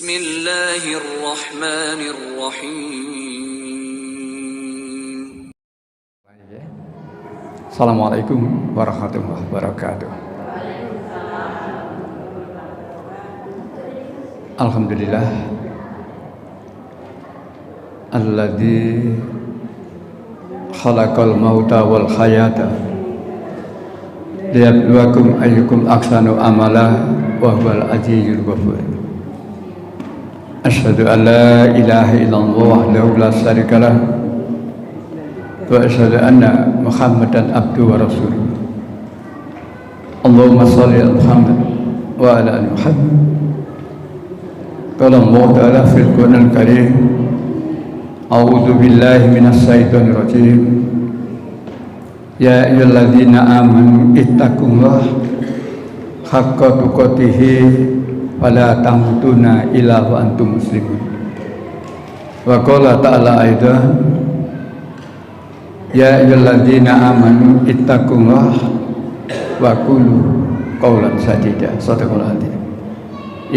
Bismillahirrahmanirrahim. Assalamualaikum warahmatullahi wabarakatuh. Alhamdulillah alladzi khalaqal mauta wal hayata liyabluwakum ayyukum ahsanu amala wa huwal azizzul ghafur. Asyhadu an la ilaha illallah wahdahu la syarikalah wa asyhadu anna Muhammadan abduhu wa rasuluh. Allahumma shalli ala Muhammad wa ala ali Muhammad. Qala Allah ta'ala fil Qur'anil Karim, a'udzu billahi minasy syaithanir rajim. Ya ayyuhalladzina amanu ittaqullaha haqqa tuqatih wa la tamutunna illa wa antum muslimun. Wa qala ta'ala aidan, ya ayyuhalladzina amanu ittaqullaha wa qulu qawlan sadida. Shadaqallahu adzim.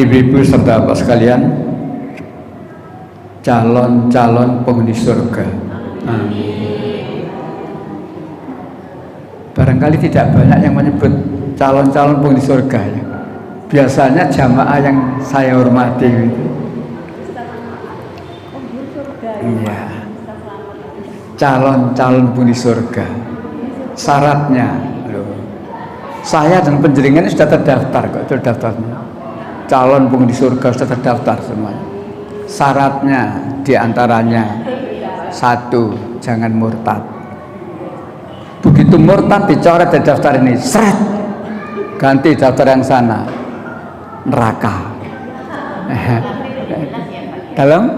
Ibu-ibu serta bapak sekalian, calon-calon penghuni surga. Amin. Barangkali tidak banyak yang menyebut calon-calon penghuni surga ya. Biasanya jamaah yang saya hormati gitu. Iya. Calon-calon penghuni surga. Syaratnya, loh. Saya dan penjaringan sudah terdaftar kok, itu daftarnya. Calon penghuni surga sudah terdaftar semuanya. Syaratnya diantaranya satu, jangan murtad. Begitu murtad dicoret dari daftar ini, seret, ganti daftar yang sana, neraka. Dalam?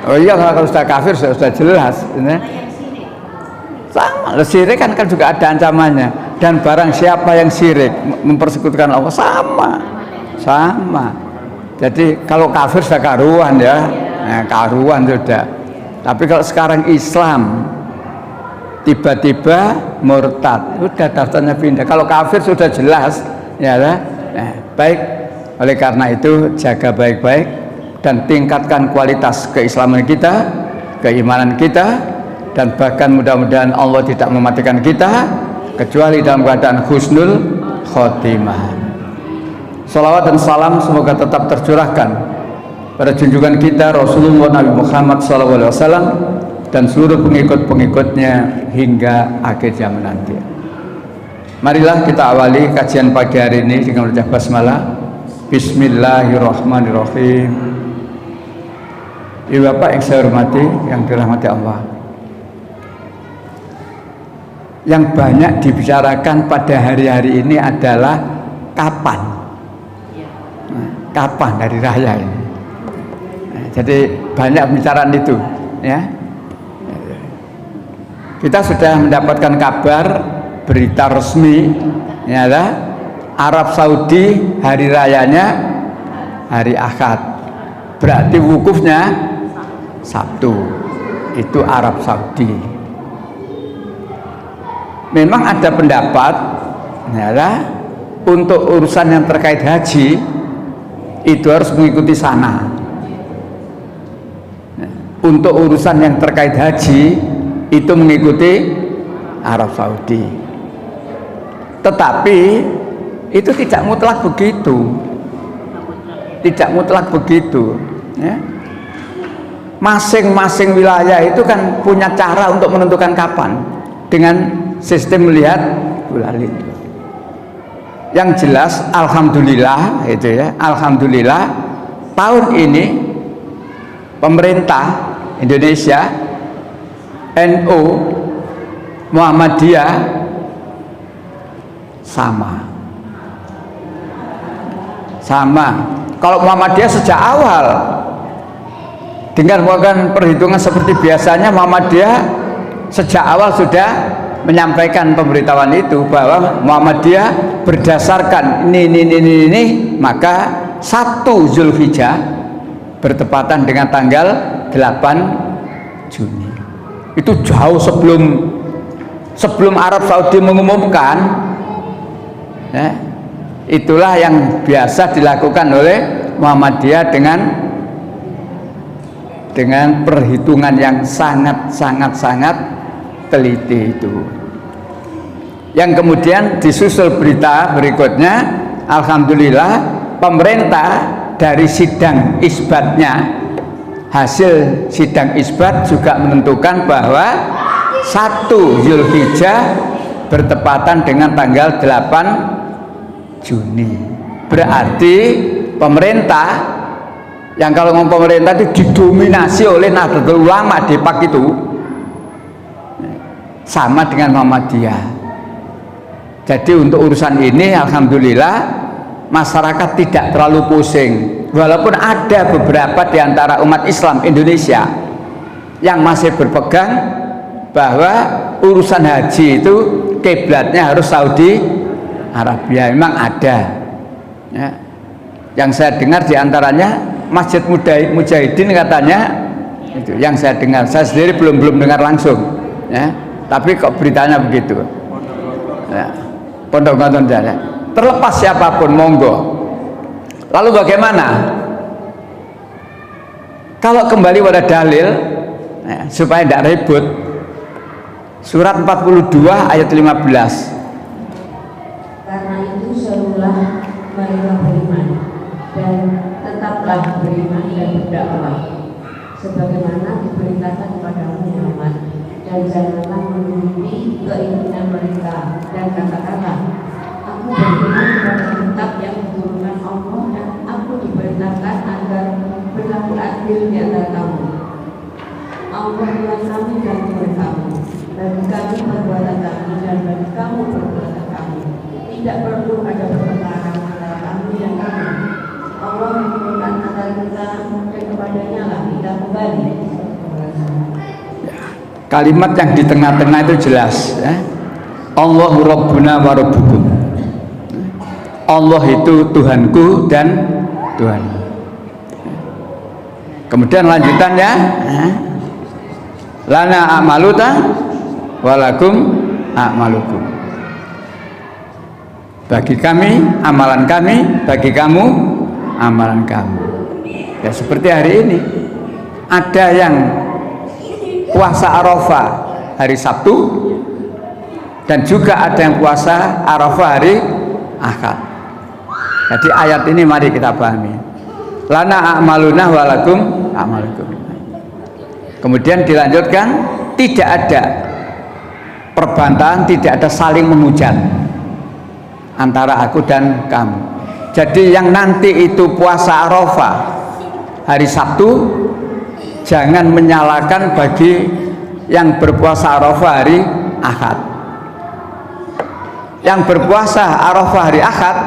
Oh iya, kalau sudah kafir sudah jelas. Sama, syirik kan juga ada ancamannya. Dan barang siapa yang syirik mempersekutukan Allah, sama. Jadi kalau kafir sudah karuan ya, karuan sudah. Tapi kalau sekarang Islam tiba-tiba murtad, sudah daftarnya pindah. Kalau kafir sudah jelas, ya lah. Baik. Oleh karena itu jaga baik-baik dan tingkatkan kualitas keislaman kita, keimanan kita, dan bahkan mudah-mudahan Allah tidak mematikan kita kecuali dalam keadaan husnul khotimah. Salawat dan salam semoga tetap tercurahkan pada junjungan kita Rasulullah Nabi Muhammad SAW dan seluruh pengikut-pengikutnya hingga akhir zaman nanti. Marilah kita awali kajian pagi hari ini dengan ucap basmalah. Bismillahirrahmanirrahim. Ibu bapak yang saya hormati, yang dirahmati Allah, yang banyak dibicarakan pada hari-hari ini adalah kapan dari raya ini. Jadi banyak pembicaraan itu ya. Kita sudah mendapatkan kabar berita resmi ya, Arab Saudi hari rayanya hari Ahad, berarti wukufnya Sabtu. Itu Arab Saudi. Memang ada pendapat ya, untuk urusan yang terkait haji itu harus mengikuti sana. Untuk urusan yang terkait haji itu mengikuti Arab Saudi. Tetapi itu tidak mutlak begitu. Tidak mutlak begitu. Ya. Masing-masing wilayah itu kan punya cara untuk menentukan kapan dengan sistem melihat bulan itu. Yang jelas alhamdulillah itu ya, alhamdulillah tahun ini pemerintah Indonesia, NU, Muhammadiyah sama. Kalau Muhammadiyah sejak awal dengan melakukan perhitungan seperti biasanya, Muhammadiyah sejak awal sudah menyampaikan pemberitahuan itu bahwa Muhammadiyah berdasarkan ini, maka 1 Zulhijjah bertepatan dengan tanggal 8 Juni. Itu jauh sebelum Arab Saudi mengumumkan ya, itulah yang biasa dilakukan oleh Muhammadiyah dengan perhitungan yang sangat teliti itu. Yang kemudian disusul berita berikutnya, alhamdulillah pemerintah dari sidang isbatnya, hasil sidang isbat juga menentukan bahwa 1 Zulhijjah bertepatan dengan tanggal 8 Juni. Berarti pemerintah, yang kalau ngomong pemerintah itu didominasi oleh Nahdlatul Ulama, Depak itu sama dengan Muhammadiyah. Jadi untuk urusan ini alhamdulillah masyarakat tidak terlalu pusing, walaupun ada beberapa di antara umat Islam Indonesia yang masih berpegang bahwa urusan haji itu kiblatnya harus Saudi Arabia. Memang ada ya. Yang saya dengar diantaranya Masjid Mujahidin katanya itu yang saya dengar. Saya sendiri belum dengar langsung ya, tapi kok beritanya begitu ya. Pondok Ganton Jaya. Terlepas siapapun monggo. Lalu bagaimana kalau kembali pada dalil ya, supaya tidak ribut, surat 42 ayat 15. Karena itu serulah mereka beriman dan tetaplah beriman dan berdakwah sebagaimana diperintahkan kepadamu Muhammad, dan janganlah menuruti keinginan mereka dan katakanlah aku beriman kepada kitab yang diturunkan Allah dan aku diperintahkan agar berlaku adil di antara kamu. Allah Tuhan kami dan Tuhan kamu, bagi kami perbuatan kami dan bagi kamu perbuatan kami. Tidak perlu ada pertengkaran antara kami dan kamu. Allah menurunkan antara kita dan kepadanya lah kita kembali. Kalimat yang di tengah-tengah itu jelas ya. Allahu Rabbuna wa Rabbukum. Allah itu Tuhanku dan Tuhanmu. Kemudian lanjutannya lana a'maluta walakum a'malukum. Bagi kami amalan kami, bagi kamu amalan kamu. Ya seperti hari ini ada yang puasa Arafah hari Sabtu dan juga ada yang puasa Arafah hari Ahad. Jadi ayat ini mari kita pahami. Lana a'maluna walakum a'malukum. Kemudian dilanjutkan, tidak ada perbantahan, tidak ada saling menghujat antara aku dan kamu. Jadi yang nanti itu puasa Arafah hari Sabtu, jangan menyalahkan bagi yang berpuasa Arafah hari Ahad. Yang berpuasa Arafah hari Ahad,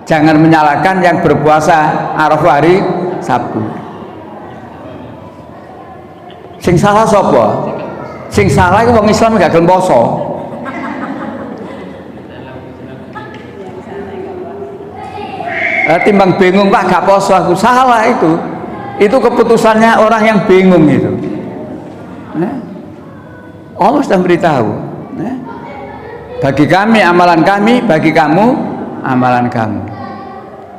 jangan menyalahkan yang berpuasa Arafah hari Sabtu. Sing salah sapa? Sing salah iku wong Islam gak gelem poso. Timbang bingung Pak gak poso aku, salah itu. Itu keputusannya orang yang bingung itu. Allah sudah beritahu. Bagi kami amalan kami, bagi kamu amalan kamu.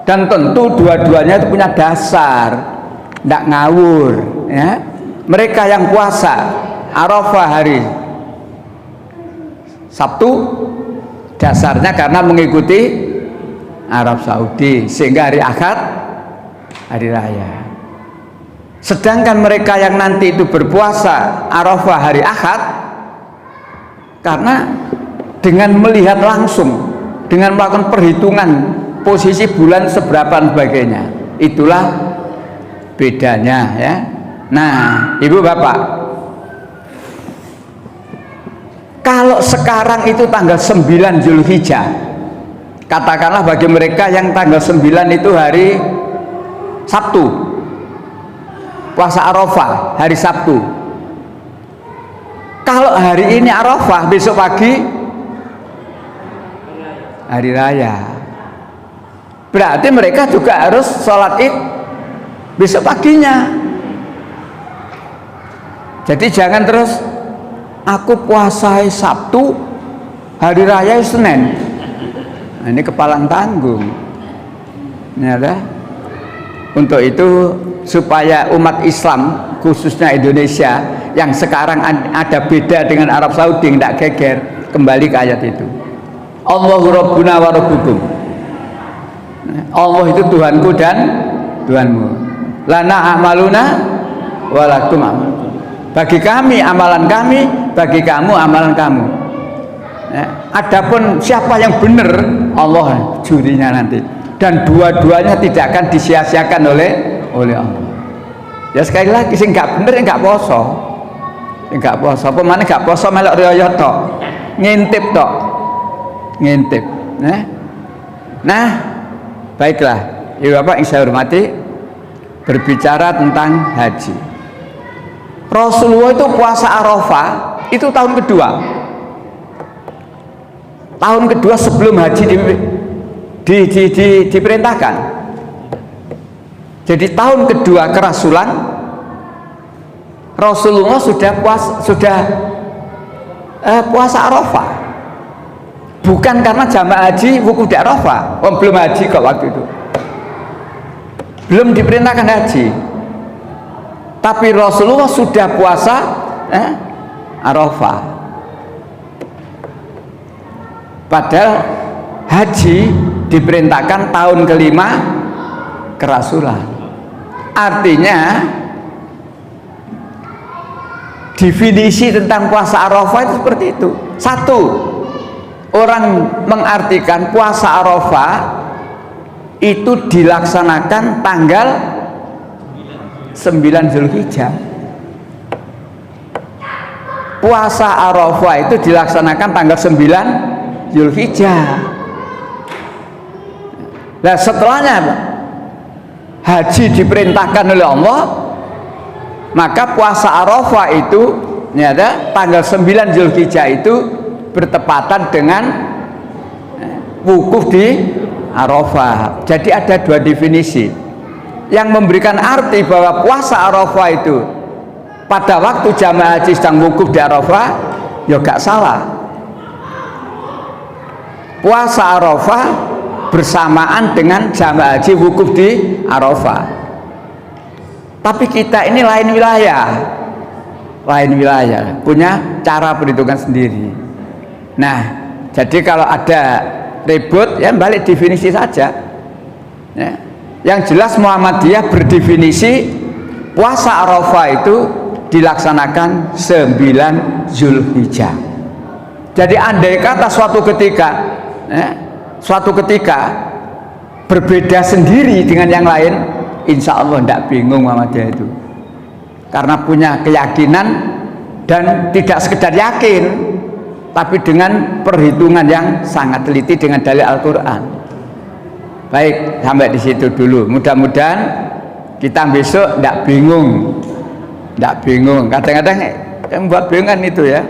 Dan tentu dua-duanya itu punya dasar, tidak ngawur. Ya. Mereka yang puasa Arafah hari Sabtu dasarnya karena mengikuti Arab Saudi, sehingga hari Ahad hari raya. Sedangkan mereka yang nanti itu berpuasa Arafah hari Ahad karena dengan melihat langsung, dengan melakukan perhitungan posisi bulan seberapa dan sebagainya. Itulah bedanya ya. Nah, Ibu Bapak, kalau sekarang itu tanggal 9 Zulhijjah, katakanlah bagi mereka yang tanggal 9 itu hari Sabtu, puasa Arafah hari Sabtu. Kalau hari ini Arafah, besok pagi hari raya, berarti mereka juga harus sholat id besok paginya. Jadi jangan terus aku puasa Sabtu, hari raya Senin. Nah, ini kepalang tanggung. Ini ada. Untuk itu supaya umat Islam khususnya Indonesia yang sekarang ada beda dengan Arab Saudi, tidak geger, kembali ke ayat itu. Allahu Rabbuna wa Rabbukum. Allah itu Tuhanku dan Tuhanmu. Lana amaluna walakum amalukum. Bagi kami amalan kami, bagi kamu amalan kamu. Adapun siapa yang benar, Allah jurinya nanti. Dan dua-duanya tidak akan disia-siakan oleh Allah. Ya sekali lagi, sing nggak bener nggak poso, nggak poso. Pemane nggak poso melok riyo tok, ngintip tok, ngintip. Nah, baiklah, ibu bapak yang saya hormati, berbicara tentang haji. Rasulullah itu puasa Arafah itu tahun kedua. Tahun kedua sebelum haji diperintahkan. Jadi tahun kedua kerasulan Rasulullah sudah puasa Arafah. Bukan karena jamaah haji wukuf di Arafah. Belum haji kok waktu itu. Belum diperintahkan haji. Tapi Rasulullah sudah puasa Arafah. Padahal haji diperintahkan tahun kelima kerasulan. Artinya definisi tentang puasa Arafah itu seperti itu. Satu, orang mengartikan puasa Arafah itu dilaksanakan tanggal 9 Zulhijjah. Puasa Arafah itu dilaksanakan tanggal 9 Zulhijjah. Nah setelahnya haji diperintahkan oleh Allah, maka puasa Arafah itu ternyata tanggal 9 Zulhijjah itu bertepatan dengan wukuf di Arafah. Jadi ada dua definisi yang memberikan arti bahwa puasa Arafah itu pada waktu jamaah haji sedang wukuf di Arafah, ya gak salah. Puasa Arafah bersamaan dengan jamaah haji wukuf di Arafah. Tapi kita ini lain wilayah, punya cara perhitungan sendiri. Nah, jadi kalau ada ribut, ya balik definisi saja. Ya. Yang jelas Muhammadiyah berdefinisi puasa Arafah itu dilaksanakan 9 Zulhijjah. Jadi andai kata suatu ketika berbeda sendiri dengan yang lain, insya Allah tidak bingung Muhammadiyah itu, karena punya keyakinan dan tidak sekedar yakin, tapi dengan perhitungan yang sangat teliti dengan dalil Al-Quran. Baik, sampai di situ dulu. Mudah-mudahan kita besok tidak bingung. Kadang-kadang yang buat bingungan itu ya,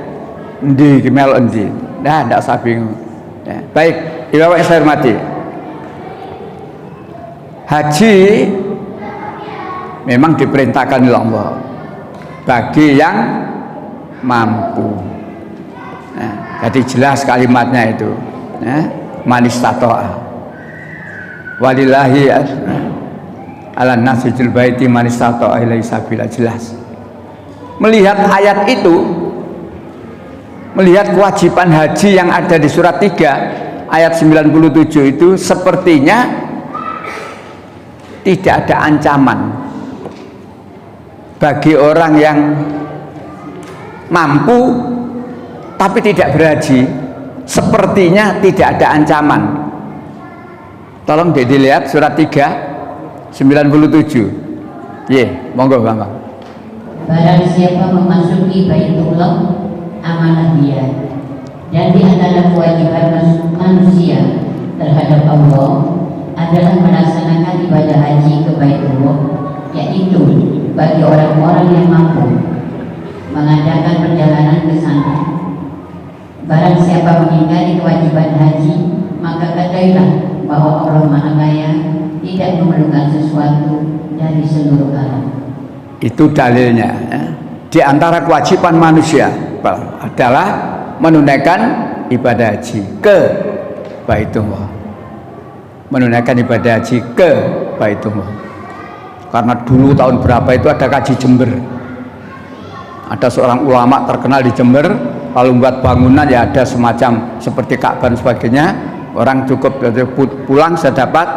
gimana endi. Nah, tidak usah bingung. Ya. Baik, ibu bapak yang saya hormati, haji memang diperintahkan oleh Allah bagi yang mampu. Nah, jadi jelas kalimatnya itu, manistato'a walillahi ala nasijil baiti manistato'a ilaihi sabila. Jelas melihat ayat itu, melihat kewajiban haji yang ada di surat 3 ayat 97 itu, sepertinya tidak ada ancaman bagi orang yang mampu tapi tidak berhaji. Sepertinya tidak ada ancaman. Tolong dilihat surat 3 97. Monggo Bapak. Barang siapa memasuki Baitullah, amanah dia, dan di antara kewajiban manusia terhadap Allah adalah melaksanakan ibadah haji ke Baitullah, yaitu bagi orang-orang yang mampu mengadakan perjalanan ke sana. Barang siapa mengingkari kewajiban haji, maka ketahuilah bahwa Allah Maha Kaya, tidak memerlukan sesuatu dari seluruh alam. Itu dalilnya. Di antara kewajiban manusia adalah menunaikan ibadah haji ke Baitullah. Menunaikan ibadah haji ke Baitullah. Karena dulu tahun berapa itu ada kaji Jember, ada seorang ulama terkenal di Jember, kalau membuat bangunan ya ada semacam seperti Ka'bah dan sebagainya, orang cukup pulang sudah dapat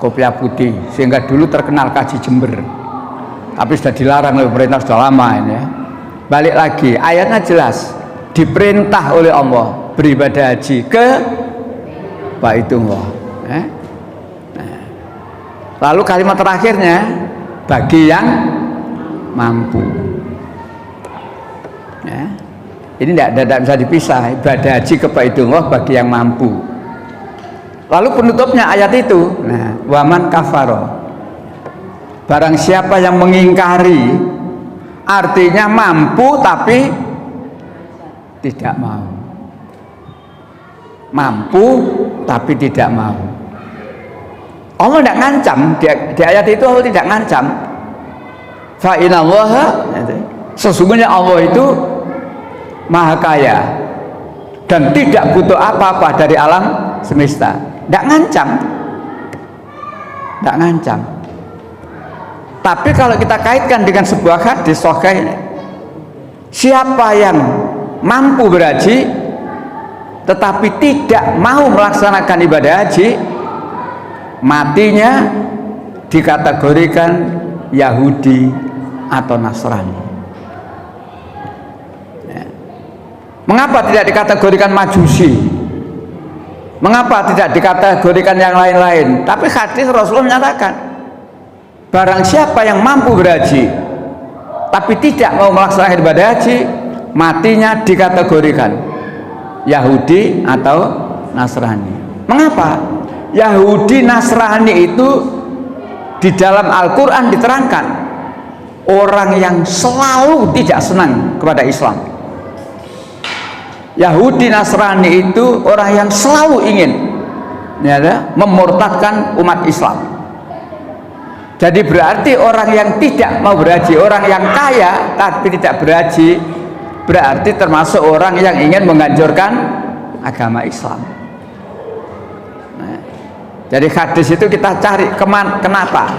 kopiah putih, sehingga dulu terkenal kaji Jember. Tapi sudah dilarang oleh pemerintah sudah lama ini ya. Balik lagi, ayatnya jelas, diperintah oleh Allah beribadah haji ke Baitullah. Lalu kalimat terakhirnya bagi yang mampu. Ya. Ini tidak bisa dipisah, ibadah haji ke Baitullah bagi yang mampu. Lalu penutupnya ayat itu, nah, waman kafaro, barang siapa yang mengingkari, artinya mampu tapi tidak mau. Mampu tapi tidak mau. Allah tidak ngancam di ayat itu, Allah tidak ngancam. Fa inallaha, sesungguhnya Allah itu maha kaya dan tidak butuh apa-apa dari alam semesta. Tidak ngancam, tidak ngancam. Tapi kalau kita kaitkan dengan sebuah hadis sahih, siapa yang mampu berhaji tetapi tidak mau melaksanakan ibadah haji, matinya dikategorikan Yahudi atau Nasrani. Mengapa tidak dikategorikan Majusi? Mengapa tidak dikategorikan yang lain-lain? Tapi hadis Rasulullah menyatakan, barang siapa yang mampu berhaji tapi tidak mau melaksanakan ibadah haji, matinya dikategorikan Yahudi atau Nasrani. Mengapa? Yahudi Nasrani itu di dalam Al-Quran diterangkan orang yang selalu tidak senang kepada Islam. Yahudi Nasrani itu orang yang selalu ingin memurtadkan umat Islam. Jadi berarti orang yang tidak mau berhaji, orang yang kaya tapi tidak berhaji, berarti termasuk orang yang ingin menghancurkan agama Islam. Nah, jadi hadis itu kita cari kenapa?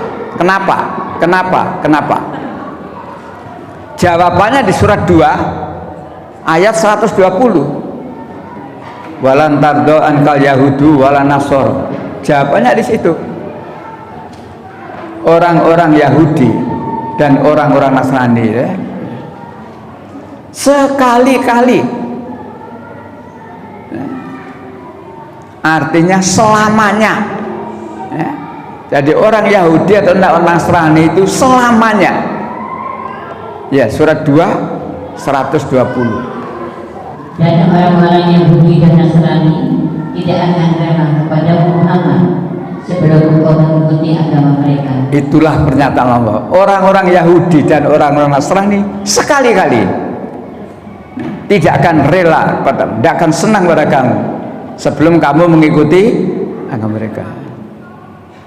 Jawabannya di surat 2 ayat 120. Walan tardo ankal yahudu walan nasor. Jawabannya di situ. Orang-orang Yahudi dan orang-orang Nasrani ya, sekali-kali, artinya selamanya ya. Jadi orang Yahudi atau orang Nasrani itu selamanya ya, surat 2 120. Dan orang-orang Yahudi dan Nasrani tidak akan rela kepada Muhammad sebelum engkau mengikuti agama mereka. Itulah pernyataan Allah. Orang-orang Yahudi dan orang-orang Nasrani sekali-kali tidak akan rela, tidak akan senang pada kamu sebelum kamu mengikuti agama mereka.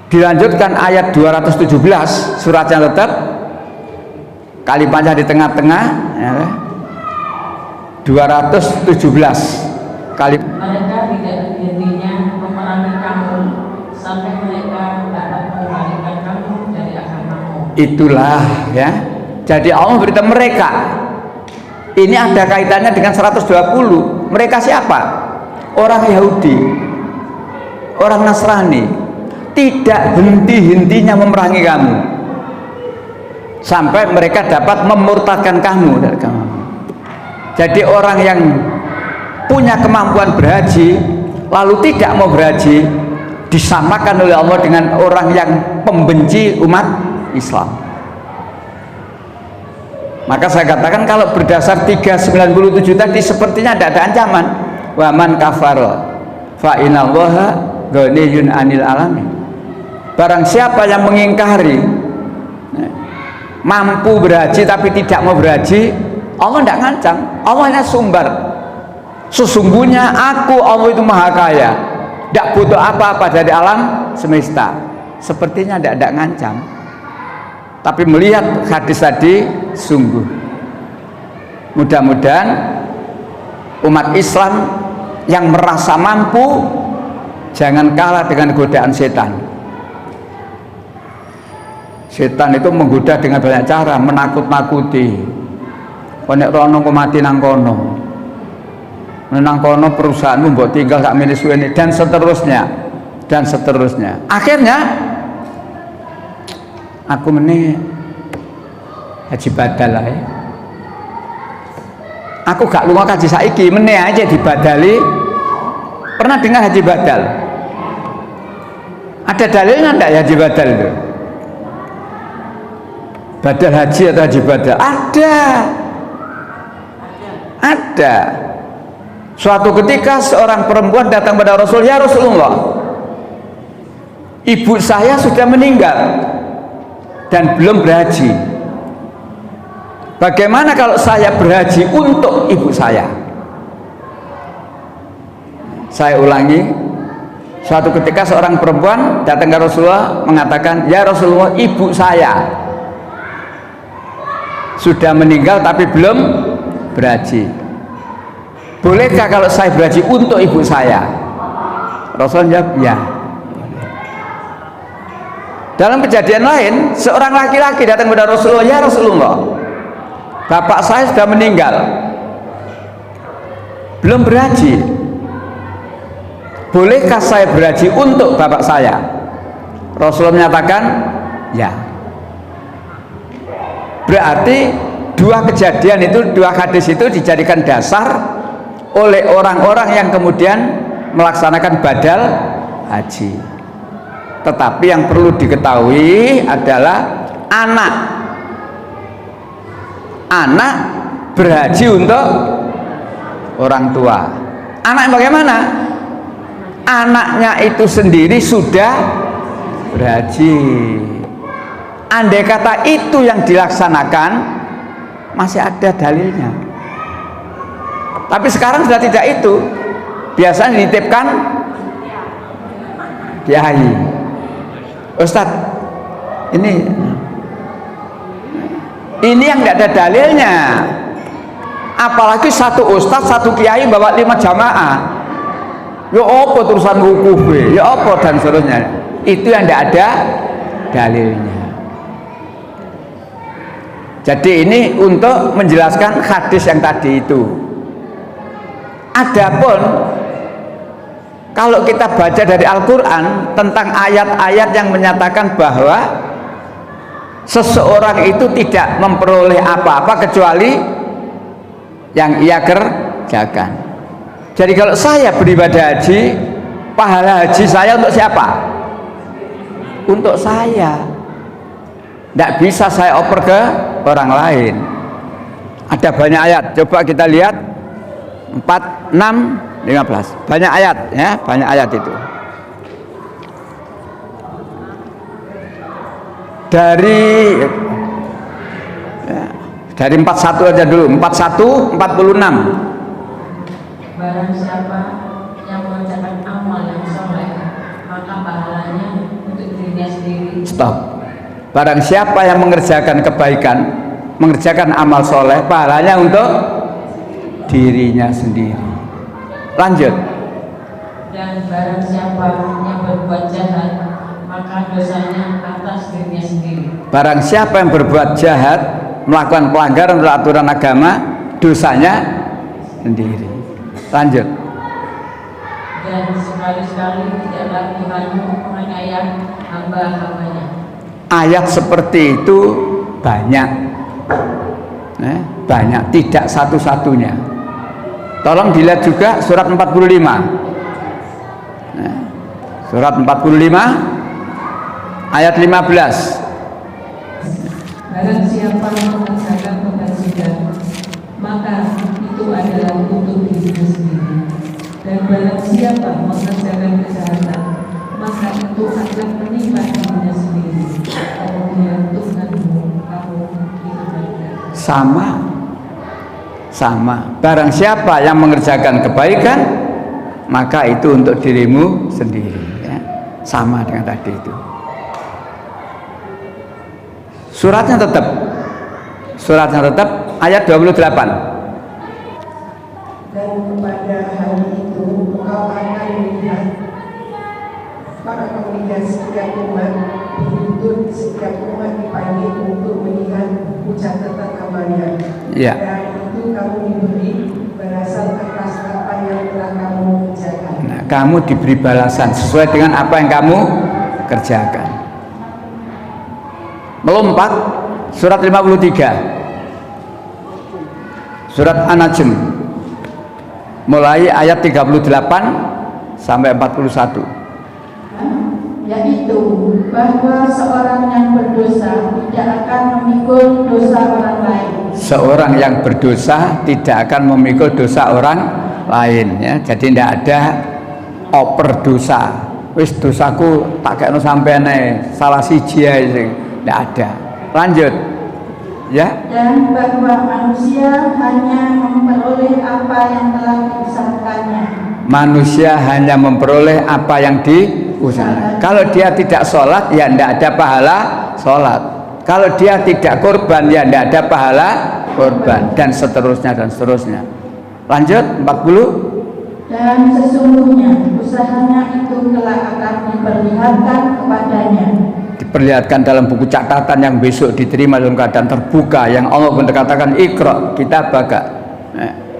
Dilanjutkan ayat 217, suratnya tetap kalimatnya di tengah-tengah ya. 217 kali. Mereka tidak henti-hentinya memerangi kamu sampai mereka dapat mengembalikan kamu dari agamamu. Itulah ya. Jadi Allah beritahu mereka. Ini ada kaitannya dengan 120. Mereka siapa? Orang Yahudi, orang Nasrani. Tidak henti-hentinya memerangi kamu sampai mereka dapat memurtadkan kamu dari kamu. Jadi orang yang punya kemampuan berhaji lalu tidak mau berhaji disamakan oleh Allah dengan orang yang pembenci umat Islam. Maka saya katakan kalau berdasar 397 tadi sepertinya tidak ada ancaman. Wa man kafara fa inallaha ghaniyun 'anil alamin. Barang siapa yang mengingkari mampu berhaji tapi tidak mau berhaji, Allah tidak ngancam, Allah hanya sumber. Sesungguhnya aku Allah itu maha kaya, tidak butuh apa-apa dari alam semesta. Sepertinya tidak ngancam. Tapi melihat hadis tadi sungguh. Mudah-mudahan umat Islam yang merasa mampu jangan kalah dengan godaan setan. Setan itu menggoda dengan banyak cara, menakut-nakuti. Nek rono kok mati nang kono. Nang kono perusahaanmu mbok tinggal sak meneh suwene dan seterusnya. Dan seterusnya. Akhirnya aku meneh haji badal ae. Aku gak lunga kaji saiki, meneh aja dibadali. Pernah dengar haji badal? Ada dalilnya enggak ya haji badal itu? Badal haji atau haji badal? Ada. Suatu ketika seorang perempuan datang pada Rasul, ya Rasulullah, ibu saya sudah meninggal dan belum berhaji. Bagaimana kalau saya berhaji untuk ibu saya? Saya ulangi, suatu ketika seorang perempuan datang ke Rasulullah mengatakan, ya Rasulullah, ibu saya sudah meninggal tapi belum berhaji. Bolehkah kalau saya berhaji untuk ibu saya? Rasul jawab, ya. Dalam kejadian lain, seorang laki-laki datang kepada Rasulullah, ya Rasulullah, bapak saya sudah meninggal, belum berhaji. Bolehkah saya berhaji untuk bapak saya? Rasulullah menyatakan, ya. Berarti dua kejadian itu, dua hadis itu dijadikan dasar oleh orang-orang yang kemudian melaksanakan badal haji. Tetapi yang perlu diketahui adalah anak berhaji untuk orang tua. Anak bagaimana? Anaknya itu sendiri sudah berhaji. Andai kata itu yang dilaksanakan, masih ada dalilnya. Tapi sekarang sudah tidak itu. Biasanya dititipkan kiai. Ustadz, ini yang tidak ada dalilnya. Apalagi satu ustadz, satu kiai bawa 5 jamaah. Ya apa terusan wukuf, ya apa dan seterusnya. Itu yang tidak ada dalilnya. Jadi ini untuk menjelaskan hadis yang tadi itu. Adapun kalau kita baca dari Al-Quran tentang ayat-ayat yang menyatakan bahwa seseorang itu tidak memperoleh apa-apa kecuali yang ia kerjakan. Jadi kalau saya beribadah haji, pahala haji saya untuk siapa? Untuk saya. Tidak bisa saya oper ke orang lain. Ada banyak ayat, coba kita lihat 4, 6, 15. Banyak ayat ya, banyak ayat itu. Dari 41 aja dulu, 41, 46. Barang siapa yang mengerjakan amal yang soleh, maka pahalanya untuk dirinya sendiri. Stop. Barang siapa yang mengerjakan kebaikan, mengerjakan amal soleh, pahalanya untuk dirinya sendiri. Lanjut. Dan barang siapa yang berbuat jahat, maka dosanya atas dirinya sendiri. Barang siapa yang berbuat jahat, melakukan pelanggaran terhadap aturan agama, dosanya sendiri. Lanjut. Dan sekali-sekali tidaklah Tuhanmu menganiaya hamba-hambanya. Ayat seperti itu banyak, banyak, tidak satu-satunya. Tolong dilihat juga surat 45. Surat 45 ayat 15. Barang siapa mengerjakan kebajikan, maka itu adalah untuk dirinya sendiri. Dan barang siapa mengerjakan kejahatan, maka itu akan menimpa dirinya sendiri. Kemudian Tuhanmu kamu itu benar. Sama. Barang siapa yang mengerjakan kebaikan, maka itu untuk dirimu sendiri. Ya. Sama dengan tadi itu. Suratnya tetap ayat 28. Dan pada hari itu engkau akan melihat para komunikasi umat untuk setiap umat dipanggil untuk melihat buku catatan amalnya. Ya. Dan itu kamu diberi balasan atas apa yang telah kamu kerjakan. Nah, kamu diberi balasan sesuai dengan apa yang kamu kerjakan. Melompat surat 53. Surat An-Najm mulai ayat 38 sampai 41. Yaitu bahwa seorang yang berdosa tidak akan memikul dosa orang lain. Seorang yang berdosa tidak akan memikul dosa orang lain, ya. Jadi tidak ada oper dosa. Wis dosaku tak kena sampean ae, salah siji ae sing tidak ada. Lanjut. Ya. Dan bahwa manusia hanya memperoleh apa yang telah diusahakannya. Manusia hanya memperoleh apa yang diusahakan. Kalau dia tidak sholat, ya tidak ada pahala sholat. Kalau dia tidak korban, ya tidak ada pahala korban, dan seterusnya dan seterusnya. Lanjut 40. Dan sesungguhnya usahanya itu kelak akan diperlihatkan kepadanya. Diperlihatkan dalam buku catatan yang besok diterima dalam keadaan terbuka, yang Allah pun katakan Iqra kitabaka,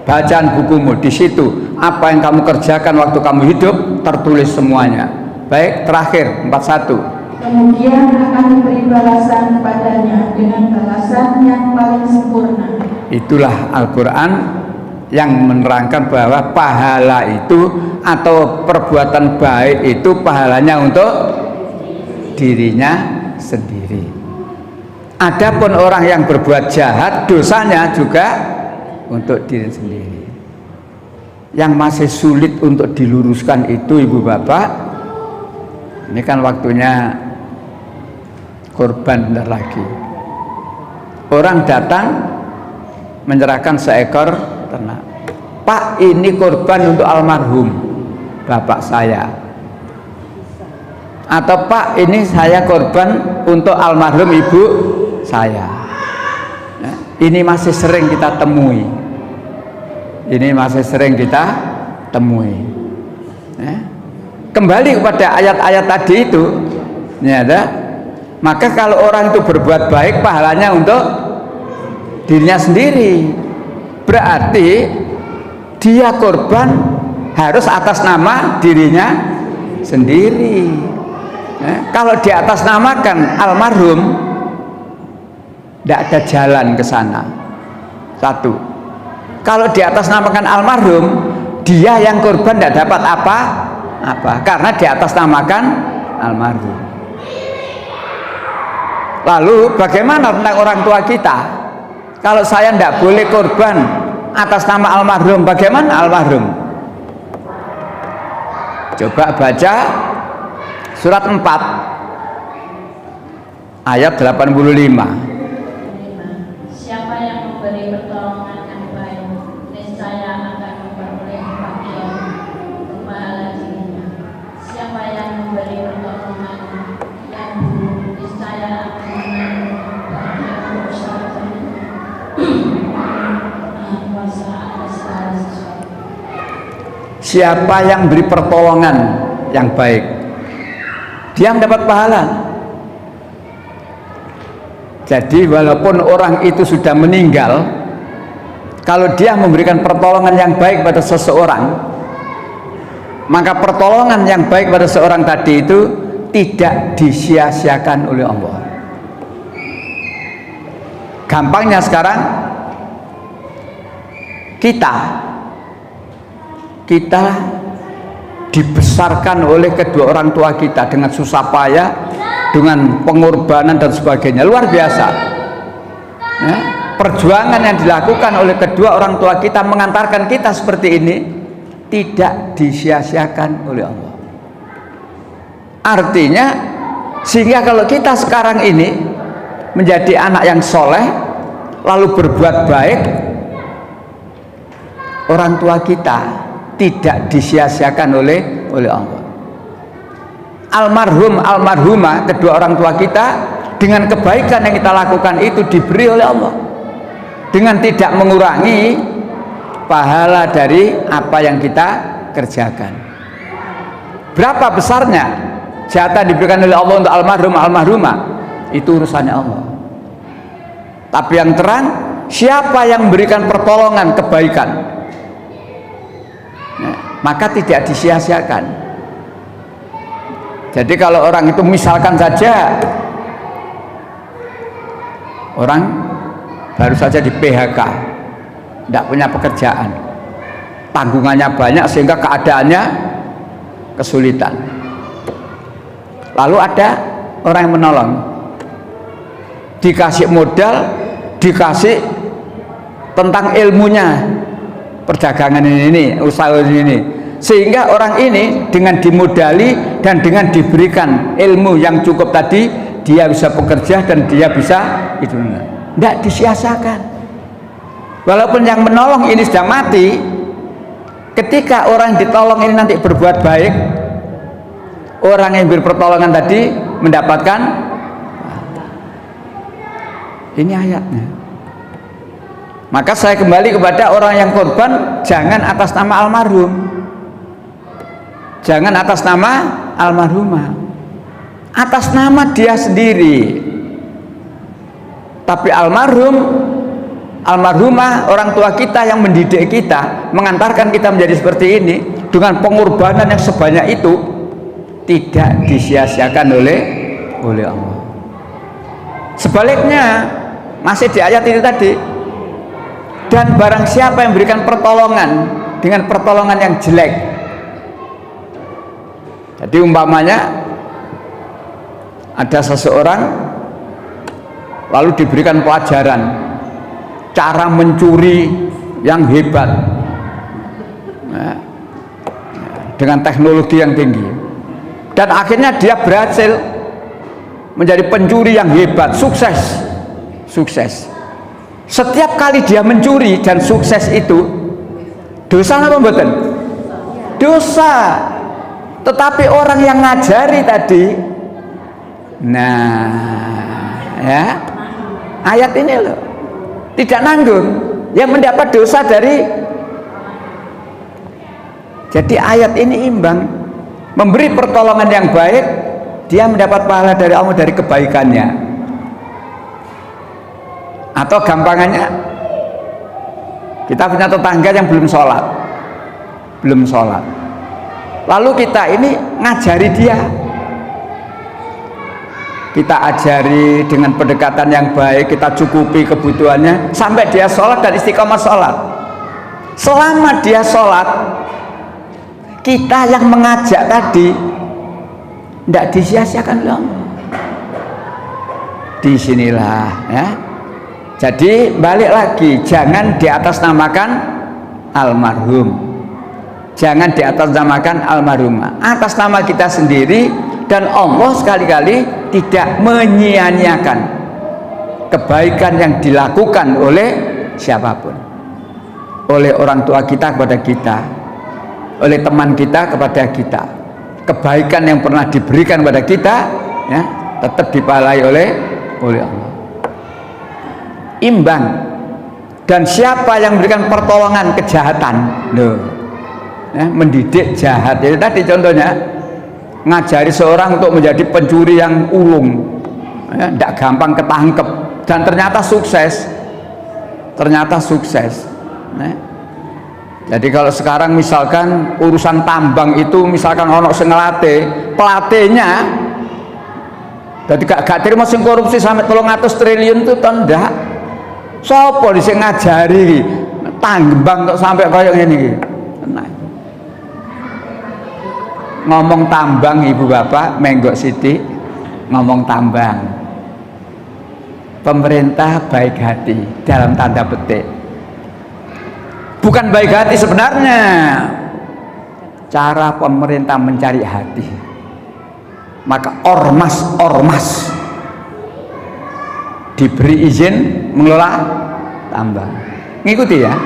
bacaan bukumu, di situ apa yang kamu kerjakan waktu kamu hidup tertulis semuanya. Baik, terakhir 41. Kemudian akan diberi balasan kepadanya dengan balasan yang paling sempurna. Itulah Al-Quran yang menerangkan bahwa pahala itu atau perbuatan baik itu pahalanya untuk dirinya sendiri. Adapun orang yang berbuat jahat, dosanya juga untuk diri sendiri. Yang masih sulit untuk diluruskan itu, ibu bapak, ini kan waktunya korban bentar lagi. Orang datang menyerahkan seekor ternak. Pak, ini korban untuk almarhum bapak saya. Atau Pak, ini saya korban untuk almarhum ibu saya. Nah, ini masih sering kita temui. Ini masih sering kita temui. Nah, kembali kepada ayat-ayat tadi itu, ya, maka kalau orang itu berbuat baik, pahalanya untuk dirinya sendiri. Berarti dia korban harus atas nama dirinya sendiri. Kalau di atas namakan almarhum, tidak ada jalan ke sana. Satu. Kalau di atas namakan almarhum, dia yang korban tidak dapat apa-apa, karena di atas namakan almarhum. Lalu bagaimana tentang orang tua kita? Kalau saya tidak boleh korban atas nama almarhum, bagaimana almarhum? Coba baca surat 4 ayat 85. Siapa yang memberi pertolongan yang baik, niscaya akan memperoleh bagian pahala dirinya. Siapa yang memberi pertolongan yang buruk, niscaya akan menanggung bagian dosa dirinya. Kuasa atas segala sesuatu. Siapa yang beri pertolongan yang baik, dia mendapat pahala. Jadi walaupun orang itu sudah meninggal, kalau dia memberikan pertolongan yang baik pada seseorang, maka pertolongan yang baik pada seorang tadi itu tidak disia-siakan oleh Allah. Gampangnya sekarang kita dibesarkan oleh kedua orang tua kita dengan susah payah, dengan pengorbanan dan sebagainya, luar biasa. Ya, perjuangan yang dilakukan oleh kedua orang tua kita mengantarkan kita seperti ini tidak disia-siakan oleh Allah. Artinya, sehingga kalau kita sekarang ini menjadi anak yang soleh, lalu berbuat baik, orang tua kita tidak disia-siakan oleh Allah. Almarhum, almarhumah, kedua orang tua kita, dengan kebaikan yang kita lakukan itu diberi oleh Allah, dengan tidak mengurangi pahala dari apa yang kita kerjakan. Berapa besarnya? jatah diberikan oleh Allah untuk almarhum almarhumah, itu urusannya Allah. Tapi yang terang, siapa yang memberikan pertolongan kebaikan, ya, maka tidak disia-siakan. Jadi kalau orang itu misalkan saja orang baru saja di PHK, tidak punya pekerjaan, tanggungannya banyak sehingga keadaannya kesulitan, lalu ada orang yang menolong, dikasih modal, dikasih tentang ilmunya perdagangan ini, usaha ini, sehingga orang ini dengan dimodali dan dengan diberikan ilmu yang cukup tadi, dia bisa bekerja dan dia bisa itu, tidak disia-siakan. Walaupun yang menolong ini sudah mati, ketika orang yang ditolong ini nanti berbuat baik, orang yang beri pertolongan tadi mendapatkan. Ini ayatnya. Maka saya kembali kepada orang yang korban, jangan atas nama almarhum, jangan atas nama almarhumah, atas nama dia sendiri. Tapi almarhum, almarhumah, orang tua kita yang mendidik kita, mengantarkan kita menjadi seperti ini, dengan pengorbanan yang sebanyak itu, tidak disia-siakan oleh Allah. Sebaliknya, masih di ayat ini tadi, dan barang siapa yang memberikan pertolongan dengan pertolongan yang jelek. Jadi umpamanya ada seseorang lalu diberikan pelajaran cara mencuri yang hebat, nah, dengan teknologi yang tinggi, dan akhirnya dia berhasil menjadi pencuri yang hebat, sukses. Setiap kali dia mencuri dan sukses itu dosa apa mboten? Dosa. Tetapi orang yang ngajari tadi, nah ya, ayat ini loh, tidak nanggung, yang mendapat dosa dari. Jadi ayat ini imbang, memberi pertolongan yang baik, dia mendapat pahala dari Allah dari kebaikannya. Atau gampangannya, kita punya tetangga yang belum sholat, lalu kita ini ngajari dia, kita ajari dengan pendekatan yang baik, kita cukupi kebutuhannya sampai dia sholat dan istiqomah sholat. Selama dia sholat, kita yang mengajak tadi tidak disia-siakan loh. Disinilah ya. Jadi balik lagi, jangan diatasnamakan almarhum, jangan diatasnamakan almarhumah, atas nama kita sendiri. Dan Allah sekali-kali tidak menyia-nyiakan kebaikan yang dilakukan oleh siapapun, oleh orang tua kita kepada kita, oleh teman kita kepada kita. Kebaikan yang pernah diberikan kepada kita ya, tetap dipahalai oleh Allah. Imbang. Dan siapa yang memberikan pertolongan kejahatan, loh, ya, mendidik jahat. Jadi tadi contohnya ngajari seorang untuk menjadi pencuri yang ulung, ya, tidak gampang ketangkep, dan ternyata sukses. Ya. Jadi kalau sekarang misalkan urusan tambang itu, misalkan ono sing ngelatih, pelatihnya jadi gak terima sing korupsi sampai 300 triliun itu tondak. Sopo dhisik ngajari tambang kok sampai kaya ngene iki. Ngomong tambang ibu bapak, menggok sithik ngomong tambang. Pemerintah baik hati dalam tanda petik. Bukan baik hati sebenarnya. Cara pemerintah mencari hati. Maka ormas diberi izin mengelola tambang, ngikuti ya.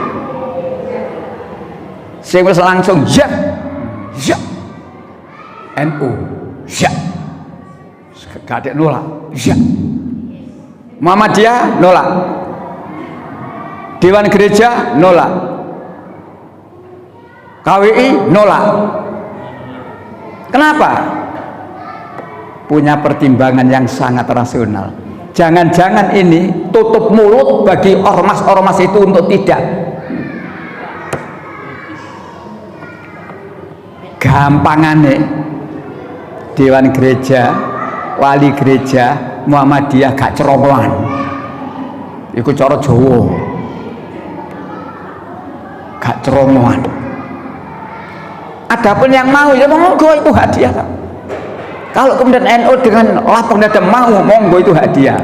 Saya bisa langsung ya NU ya, gak ada nolak ya, Muhammadiyah nolak, Dewan Gereja nolak, KWI nolak. Kenapa? punya pertimbangan yang sangat rasional. Jangan-jangan ini tutup mulut bagi ormas-ormas itu untuk tidak gampangane Dewan Gereja, Wali Gereja, Muhammadiyah gak cerobohan. Iku cara Jawa. Gak cerobohan. Adapun yang mau ya monggo itu hadiah. Kalau kemudian NU dengan lapang dada mau, monggo itu hadiah.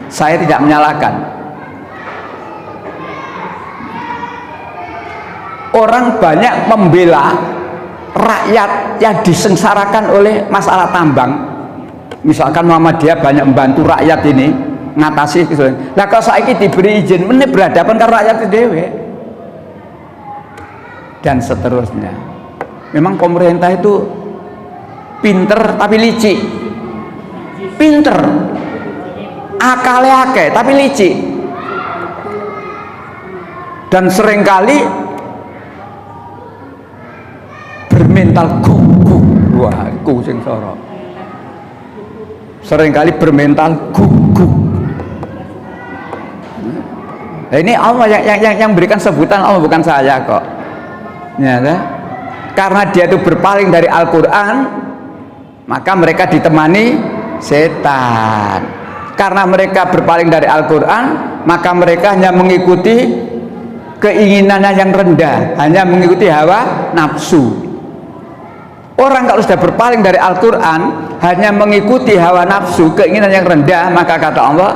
Saya tidak menyalahkan. Orang banyak membela rakyat yang disengsarakan oleh masalah tambang. Misalkan Muhammadiyah banyak membantu rakyat ini ngatasi gitu. Nah kalau saiki diberi izin, meneh berhadapan karo rakyat dhewe. Dan seterusnya. Memang pemerintah itu pinter tapi licik. Pinter. Akale akeh tapi licik. Dan seringkali bermental gugup. Wah, iku sing sora. Seringkali bermental gugup. Nah, ini Allah yang berikan sebutan Allah, bukan saya kok. Ya, karena dia itu berpaling dari Al-Quran, maka mereka ditemani setan. Karena mereka berpaling dari Al-Quran, maka mereka hanya mengikuti keinginannya yang rendah, hanya mengikuti hawa nafsu. Orang kalau sudah berpaling dari Al-Quran, hanya mengikuti hawa nafsu, keinginan yang rendah, maka kata Allah,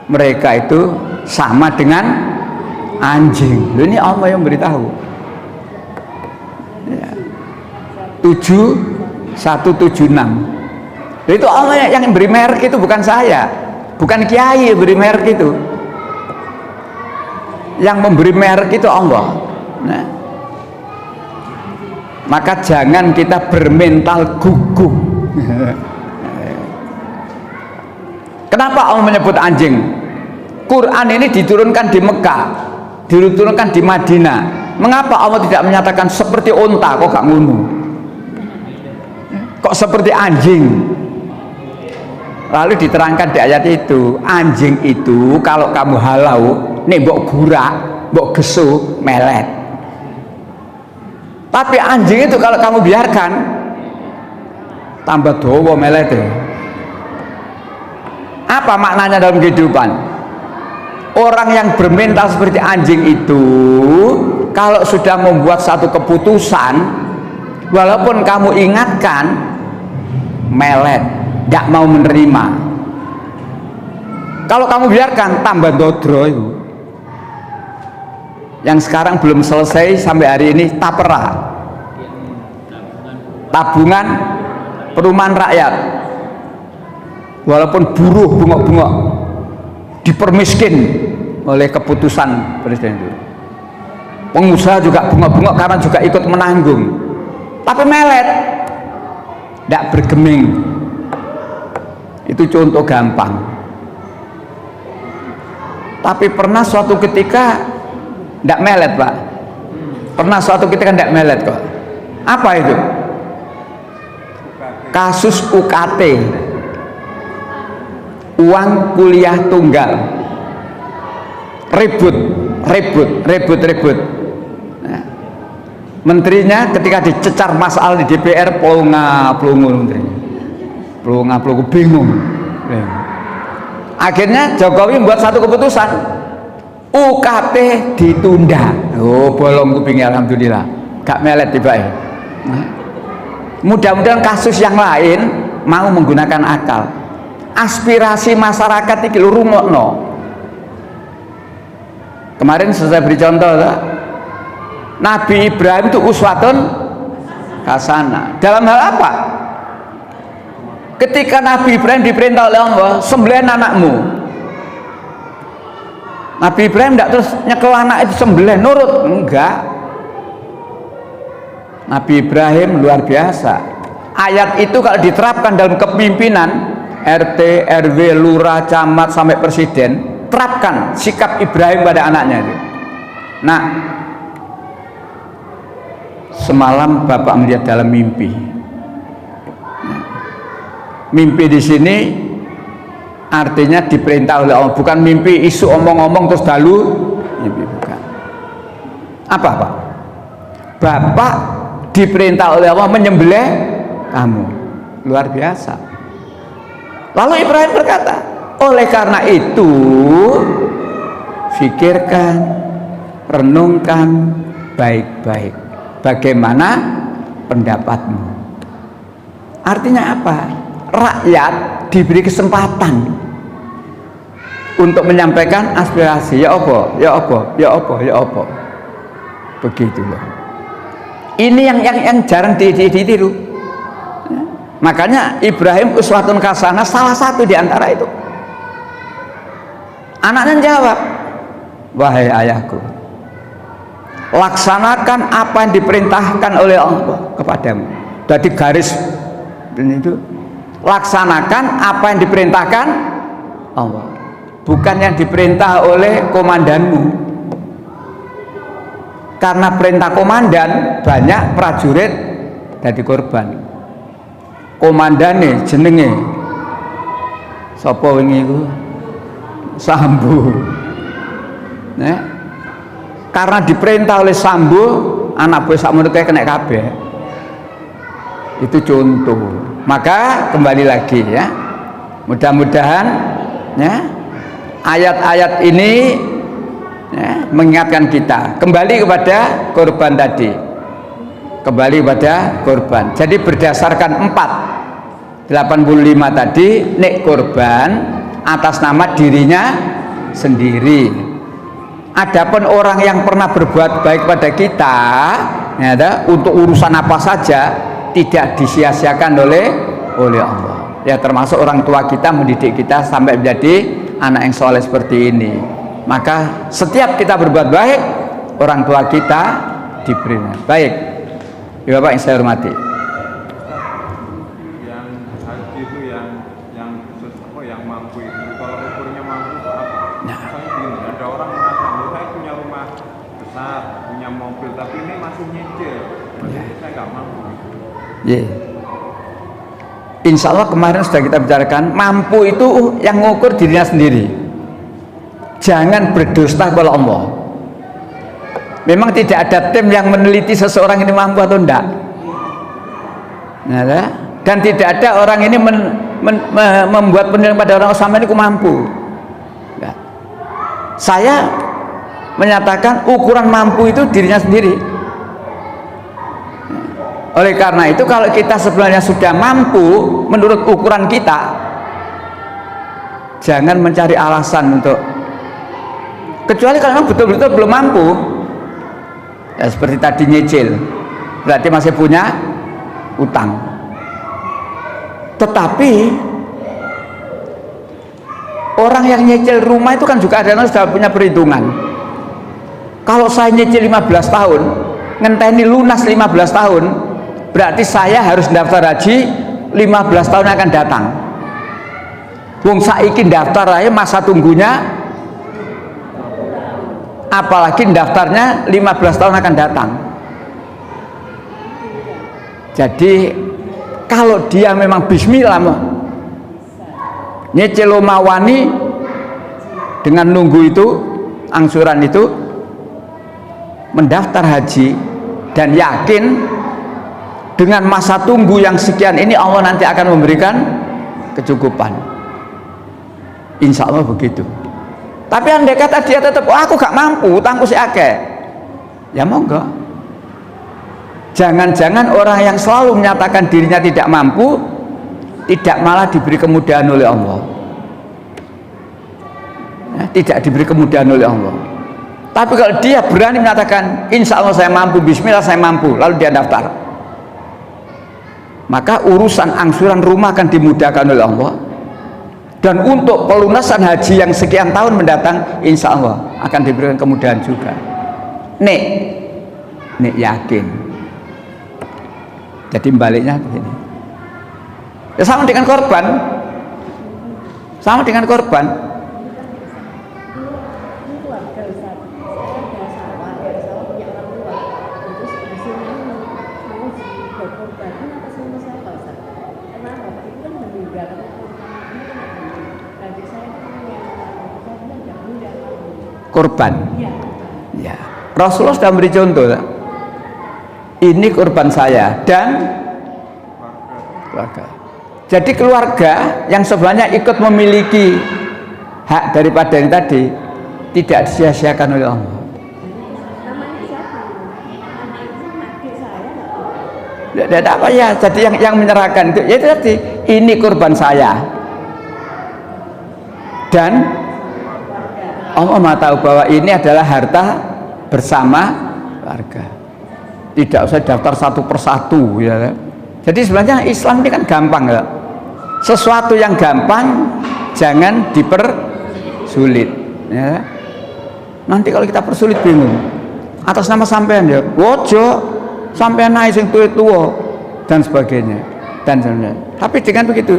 mereka itu sama dengan anjing. Ini Allah yang beritahu. 7176. Itu Allah yang beri merek, itu bukan saya, bukan kiai yang beri merek itu. Yang memberi merek itu Allah. Nah, maka jangan kita bermental gugup. Kenapa Allah menyebut anjing? Quran ini diturunkan di Mekah, diturunkan di Madinah. Mengapa Allah tidak menyatakan seperti unta? Kok gak ngono? Kok seperti anjing? Lalu diterangkan di ayat itu, anjing itu kalau kamu halau, nih mbok gurak, mbok gesu, melet. Tapi anjing itu kalau kamu biarkan, tambah dawa melete. Apa maknanya dalam kehidupan? Orang yang bermental seperti anjing itu, kalau sudah membuat satu keputusan, walaupun kamu ingatkan, melet, gak mau menerima. Kalau kamu biarkan, tambah dodro itu. Yang sekarang belum selesai sampai hari ini, tapera, tabungan perumahan rakyat. Walaupun buruh bengok-bengok, dipermiskin oleh keputusan presiden itu. Pengusaha juga bengok-bengok karena juga ikut menanggung, tapi melet, tidak bergeming. Itu contoh gampang. Tapi pernah suatu ketika tidak melet, Pak. Pernah suatu ketika tidak melet kok. Apa itu? Kasus UKT, uang kuliah tunggal, ribut. Nah, menterinya ketika dicecar masalah di DPR, pelunga-pelungu menterinya, pelunga-pelungu bingung. Akhirnya Jokowi membuat satu keputusan, UKT ditunda. Oh, bolong kupingnya, alhamdulillah, gak melet tiba ya. Nah, mudah-mudahan kasus yang lain mau menggunakan akal. Aspirasi masyarakat iki lho rungokno. Kemarin saya beri contoh, Nabi Ibrahim itu uswatun hasanah. Dalam hal apa? Ketika Nabi Ibrahim diperintah oleh Allah, sembelih anakmu. Nabi Ibrahim tidak terus nyekel anak itu sembelih, nurut, enggak. Nabi Ibrahim luar biasa. Ayat itu kalau diterapkan dalam kepemimpinan RT, RW, lurah, camat sampai presiden, terapkan sikap Ibrahim pada anaknya itu. Nah, semalam bapak melihat dalam mimpi, Mimpi di sini artinya diperintah oleh Allah, bukan mimpi isu omong-omong terus dalu mimpi, bukan. Apa Pak? Bapak diperintah oleh Allah menyembelih kamu, luar biasa. Lalu Ibrahim berkata, oleh karena itu pikirkan, renungkan baik-baik bagaimana pendapatmu. Artinya apa? Rakyat diberi kesempatan untuk menyampaikan aspirasi. Ya apa, ya apa, ya apa, ya apa. Begitu loh. Ini yang jarang ditiru. Ya. Makanya Ibrahim uswatun hasanah salah satu di antara itu. Anaknya jawab, wahai ayahku, laksanakan apa yang diperintahkan oleh Allah kepadamu. Jadi garis itu, laksanakan apa yang diperintahkan Allah, bukan yang diperintah oleh komandanmu. Karena perintah komandan banyak prajurit jadi korban. Komandane jenenge sapa wingi iku? Sambo. Nah, karena diperintah oleh Sambo, anak buah sakmono kena kabeh. Itu contoh. Maka kembali lagi ya, mudah-mudahan ya ayat-ayat ini ya, mengingatkan kita kembali kepada korban tadi, kembali kepada korban. Jadi berdasarkan 485 tadi, nek korban atas nama dirinya sendiri. Adapun orang yang pernah berbuat baik pada kita ya, untuk urusan apa saja tidak disia-siakan oleh Allah. Ya, termasuk orang tua kita mendidik kita sampai menjadi anak yang soleh seperti ini. Maka setiap kita berbuat baik, orang tua kita diberi baik. Ya, Bapak yang saya hormati. Yang haji itu yang khusus apa, yang mampu itu, kalau ukurnya mampu itu apa? Nah. Misalnya gini, ada orang merasa, saya punya rumah besar, punya mobil, tapi ini masih nyicil, saya nggak mampu. Yeah. Insya Allah kemarin sudah kita bicarakan, mampu itu yang mengukur dirinya sendiri. Jangan berdusta kepada Allah. Memang tidak ada tim yang meneliti seseorang ini mampu atau tidak. Nah, dan tidak ada orang ini membuat penilaian pada orang sama ini ku mampu. Nah, saya menyatakan ukuran mampu itu dirinya sendiri. Oleh karena itu kalau kita sebenarnya sudah mampu menurut ukuran kita, jangan mencari alasan untuk, kecuali kalau memang betul-betul belum mampu ya, seperti tadi nyicil, berarti masih punya utang. Tetapi orang yang nyicil rumah itu kan juga ada yang sudah punya perhitungan. Kalau saya nyicil 15 tahun ngenteni lunas 15 tahun, berarti saya harus daftar haji 15 tahun yang akan datang. Wong saiki daftar aja masa tunggunya, apalagi daftarnya 15 tahun akan datang. Jadi kalau dia memang bismillah nyicil mawani dengan nunggu itu angsuran itu, mendaftar haji dan yakin dengan masa tunggu yang sekian ini Allah nanti akan memberikan kecukupan. Insya Allah begitu. Tapi andai kata dia tetap, oh, aku gak mampu, utangku si akeh, ya monggo. Jangan-jangan orang yang selalu menyatakan dirinya tidak mampu, tidak malah diberi kemudahan oleh Allah. Ya, tidak diberi kemudahan oleh Allah. Tapi kalau dia berani menyatakan, insya Allah saya mampu, bismillah saya mampu, lalu dia daftar, maka urusan angsuran rumah akan dimudahkan oleh Allah. Dan untuk pelunasan haji yang sekian tahun mendatang, insya Allah akan diberikan kemudahan juga. Nek yakin. Jadi baliknya begini. Ya, sama dengan korban. Sama dengan korban. kurban. Ya. Rasulullah sudah beri contoh. Ini kurban saya dan keluarga. Jadi keluarga yang sebenarnya ikut memiliki hak daripada yang tadi tidak disia-siakan oleh Allah. Tidak ada apa ya. Jadi yang menyerahkan itu, ya itu tadi, ini kurban saya. Dan Allah Maha tahu bahwa ini adalah harta bersama keluarga. Tidak usah daftar satu persatu ya. Jadi sebenarnya Islam ini kan gampang ya. Sesuatu yang gampang jangan dipersulit ya. Nanti kalau kita persulit bingung. Atas nama sampean ya, wojo sampean naik sing tua dan sebagainya dan sebagainya. Tapi dengan begitu,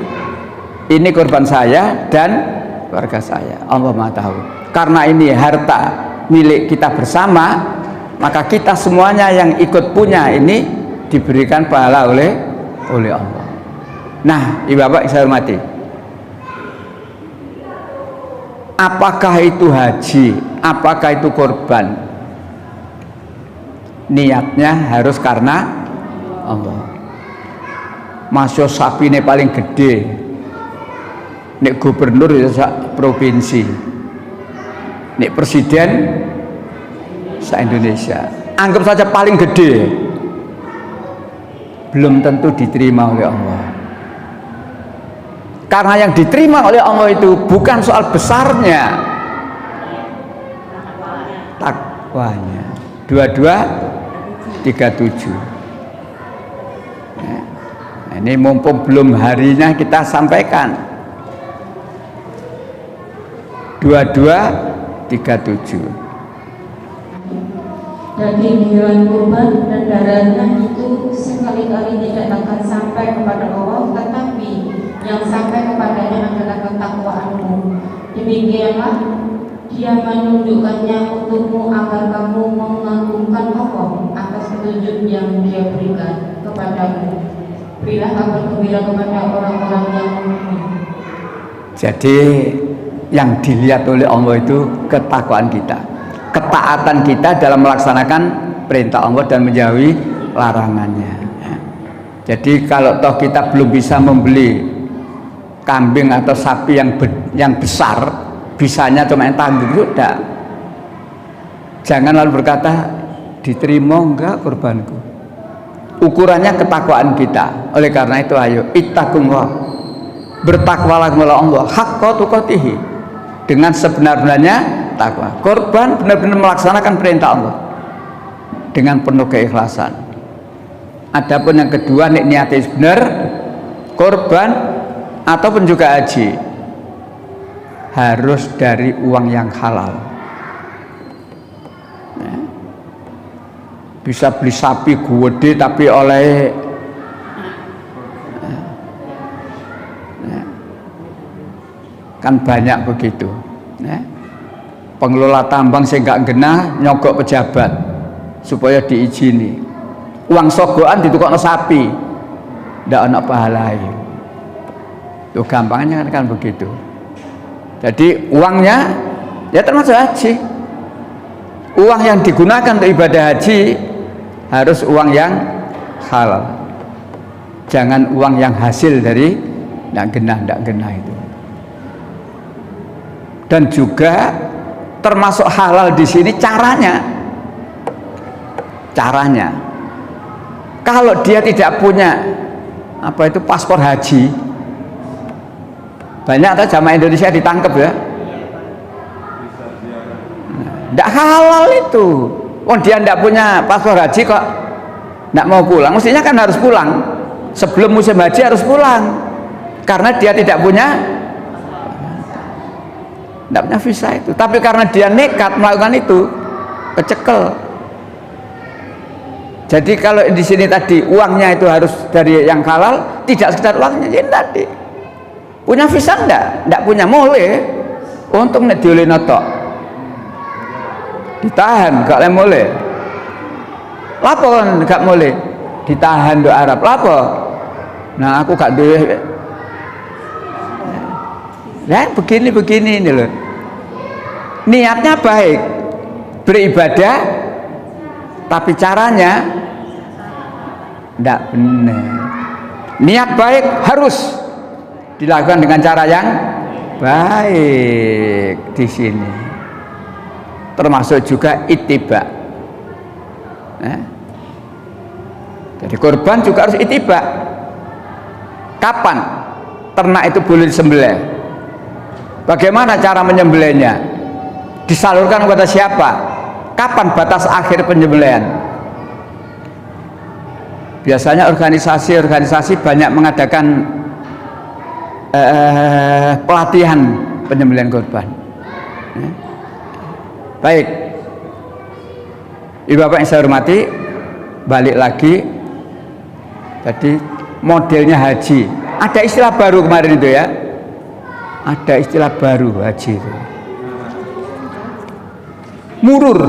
ini korban saya dan keluarga saya. Allah Maha tahu. Karena ini harta milik kita bersama, maka kita semuanya yang ikut punya ini diberikan pahala oleh Allah. Nah, Ibu Bapak saya hormati, apakah itu haji, apakah itu korban, niatnya harus karena Allah. Masya sapi ini paling gede, nek gubernur ya provinsi, nek presiden se-Indonesia, anggap saja paling gede, belum tentu diterima oleh Allah. Karena yang diterima oleh Allah itu bukan soal besarnya, takwanya. 22:37. Nah, ini mumpung belum harinya kita sampaikan. 22:37. Daging hewan kurban dan darahnya itu sekali-kali tidak akan sampai kepada Allah, tetapi yang sampai kepadanya adalah ketakwaanmu. Demikianlah Dia menunjukkannya untukmu agar kamu mengagungkan Allah atas petunjuk yang Dia berikan kepadamu. Berilah kabar gembira kepada orang-orang yang mukmin. Jadi yang dilihat oleh Allah itu ketakwaan kita, ketaatan kita dalam melaksanakan perintah Allah dan menjauhi larangannya. Jadi kalau toh kita belum bisa membeli kambing atau sapi yang besar, bisanya cuma yang tanggung, sudah. Jangan lalu berkata diterima enggak kurbanku. Ukurannya ketakwaan kita. Oleh karena itu ayo ittaqullah, bertakwalah kepada Allah haqqa tuqatih, dengan sebenar-benarnya takwa. Korban benar-benar melaksanakan perintah Allah dengan penuh keikhlasan. Adapun yang kedua, nek niatnya benar, korban ataupun juga haji, harus dari uang yang halal. Bisa beli sapi gede tapi oleh kan banyak begitu. Pengelola tambang saya nggak genah nyogok pejabat supaya diizini. Uang sogokan ditukokno sapi, ndak ana pahalai. Tuh gampangnya kan begitu. Jadi uangnya ya termasuk haji. Uang yang digunakan untuk ibadah haji harus uang yang halal. Jangan uang yang hasil dari ndak genah itu. Dan juga termasuk halal di sini caranya. Kalau dia tidak punya apa itu paspor haji, banyak atau jamaah Indonesia ditangkap ya. Tidak halal itu. Oh dia tidak punya paspor haji kok tidak mau pulang. Mestinya kan harus pulang. Sebelum musim haji harus pulang. Karena dia tidak punya visa itu. Tapi karena dia nekat melakukan itu, kecekel. Jadi kalau di sini tadi uangnya itu harus dari yang halal, tidak sekedar uangnya jadi tadi. Punya visa enggak punya, boleh. Untung nek dioleh notok. Ditahan, gak boleh. Lapo kan gak boleh? Ditahan do Arab. Lapo? Nah, aku gak duwe. Nah, begini ini loh. niatnya baik, beribadah, tapi caranya tidak benar. Niat baik harus dilakukan dengan cara yang baik di sini. Termasuk juga ittiba. Jadi korban juga harus ittiba. Kapan ternak itu boleh disembelih? Bagaimana cara menyembelihnya? Disalurkan kepada siapa? Kapan batas akhir penyembelihan? Biasanya organisasi-organisasi banyak mengadakan pelatihan penyembelihan korban. Baik, Ibu Bapak yang saya hormati, balik lagi. Jadi modelnya haji, ada istilah baru kemarin itu ya, ada istilah baru haji itu, murur.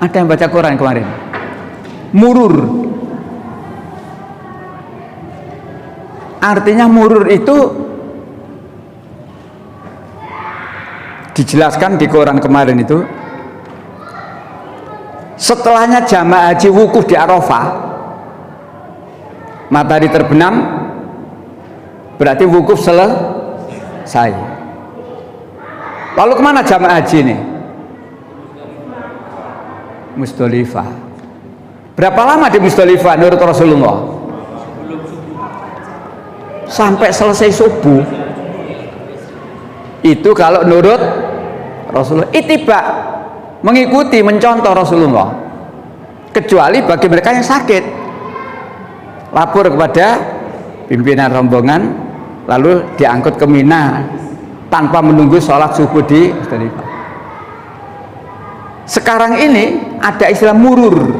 Ada yang baca Quran kemarin, murur. Artinya murur itu dijelaskan di Quran kemarin itu, setelahnya jamaah haji wukuf di Arafah, matahari terbenam, berarti wukuf selesai. Lalu kemana jamaah haji ini? Musdalifah. Berapa lama di Musdalifah menurut Rasulullah? Sampai selesai subuh. Itu kalau menurut Rasulullah. Ittiba, mengikuti, mencontoh Rasulullah. Kecuali bagi mereka yang sakit, lapor kepada pimpinan rombongan, lalu diangkut ke Mina tanpa menunggu sholat subuh di Musdalifah. Sekarang ini ada istilah murur.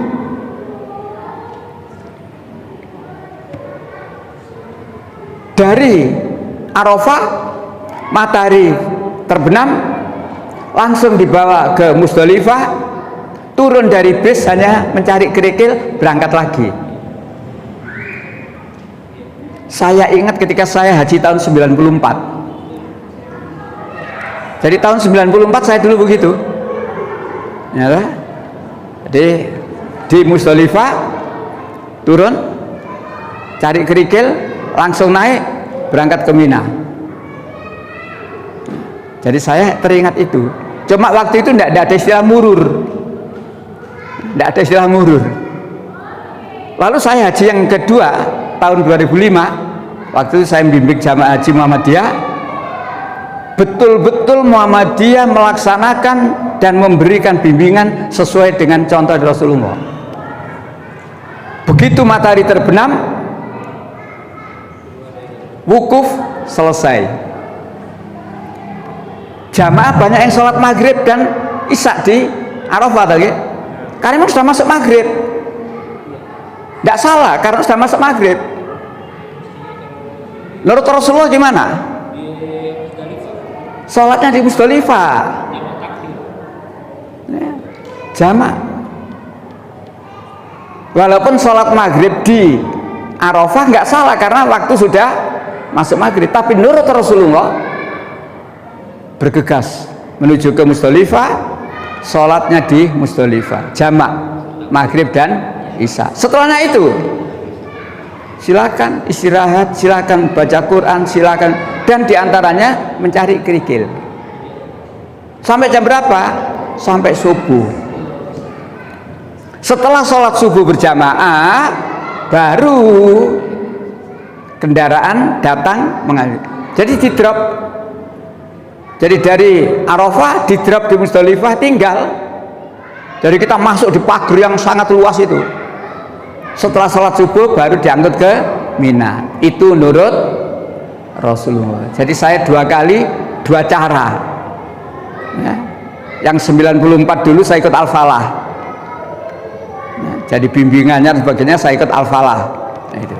Dari Arafah matahari terbenam, langsung dibawa ke Musdalifah, turun dari bis hanya mencari kerikil, berangkat lagi. Saya ingat ketika saya haji tahun 94. Jadi tahun 94 saya dulu begitu. Ya, jadi di Musdalifah turun, cari kerikil, langsung naik, berangkat ke Mina. Jadi saya teringat itu. Cuma waktu itu tidak ada istilah murur, tidak ada istilah murur. Lalu saya haji yang kedua tahun 2005, waktu itu saya membimbing jamaah haji Muhammadiyah. Betul-betul Muhammadiyah melaksanakan dan memberikan bimbingan sesuai dengan contoh Rasulullah. Begitu matahari terbenam, wukuf selesai. Jamaah banyak yang sholat maghrib dan isya di Arafah tadi, karena memang sudah masuk maghrib. Tidak salah karena sudah masuk maghrib. Menurut Rasulullah gimana? Sholatnya di Musdalifah, ya, jamaah. Walaupun sholat maghrib di Arafah nggak salah karena waktu sudah masuk maghrib, tapi menurut Rasulullah bergegas menuju ke Musdalifah, sholatnya di Musdalifah, jamak maghrib dan isya. Setelahnya itu silakan istirahat, silakan baca Quran, silakan, dan diantaranya mencari kerikil. Sampai jam berapa? Sampai subuh. Setelah sholat subuh berjamaah, baru kendaraan datang mengambil. Jadi di drop. Jadi dari Arafah di drop di Musdalifah tinggal. Jadi kita masuk di pagar yang sangat luas itu. Setelah sholat subuh baru diangkut ke Mina. Itu menurut Rasulullah. Jadi saya dua kali, dua cara. Ya. Yang 94 dulu saya ikut Al-Falah. Ya, jadi bimbingannya dan sebagainya saya ikut Al-Falah. Nah, itu.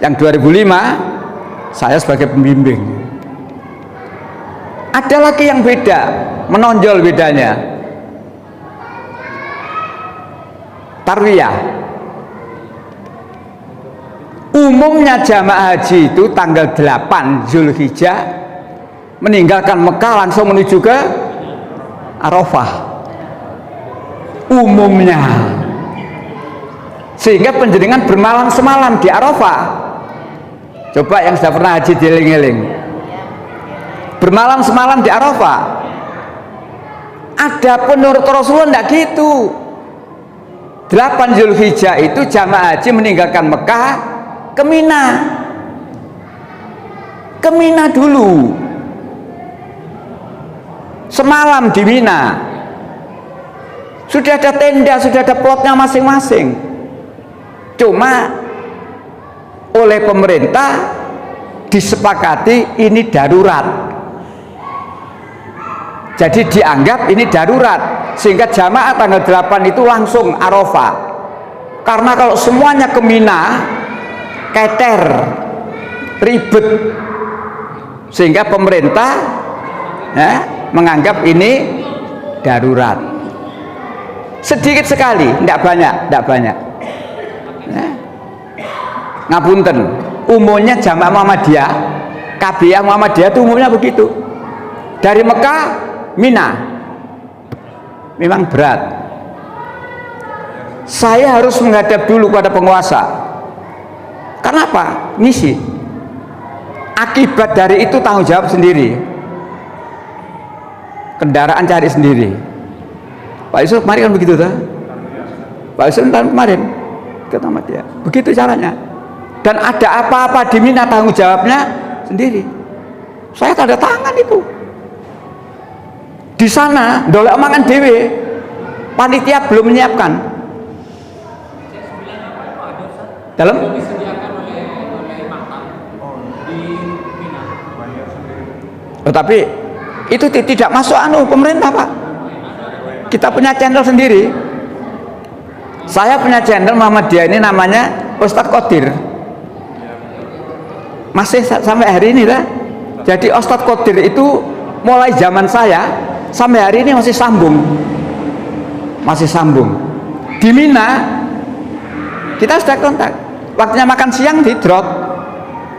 Yang 2005 saya sebagai pembimbing. Ada lagi yang beda, menonjol bedanya. Tarwiyah. Umumnya jamaah haji itu tanggal 8 Zulhijjah meninggalkan Mekah langsung menuju ke Arafah umumnya, sehingga panjenengan bermalam semalam di Arafah. Coba yang sudah pernah haji dieling-eling, bermalam semalam di Arafah. Ada menurut Rasulullah tidak gitu. 8 Zulhijjah itu jamaah haji meninggalkan Mekah ke Mina. Ke Mina dulu. Semalam di Mina. Sudah ada tenda, sudah ada plotnya masing-masing. Cuma oleh pemerintah disepakati ini darurat. Jadi dianggap ini darurat, sehingga jamaah tanggal 8 itu langsung Arafah. Karena kalau semuanya ke Mina, keter, ribet, sehingga pemerintah menganggap ini darurat. Sedikit sekali, tidak banyak. Ngapunten, umumnya jamaah Muhammadiyah, KBA Muhammadiyah itu umumnya begitu. Dari Mekah Mina memang berat. Saya harus menghadap dulu pada penguasa. Kenapa? Misi. Akibat dari itu tanggung jawab sendiri. Kendaraan cari sendiri. Pak Yusuf kemarin kan begitu tuh. Pak Yusuf tahun kemarin ke Muhammadiyah. Begitu caranya. Dan ada apa-apa di Mina tanggung jawabnya sendiri. Saya tanda tangan itu. Di sana dolek omongan dewe, panitia belum menyiapkan. Dalam? Oh, tapi itu tidak masuk pemerintah, Pak. Kita punya channel sendiri. Saya punya channel Muhammadiyah ini namanya Ustadz Qadir. Masih sampai hari ini lah. Jadi Ustadz Qadir itu mulai zaman saya sampai hari ini masih sambung di Mina. Kita sudah kontak, waktunya makan siang di drop,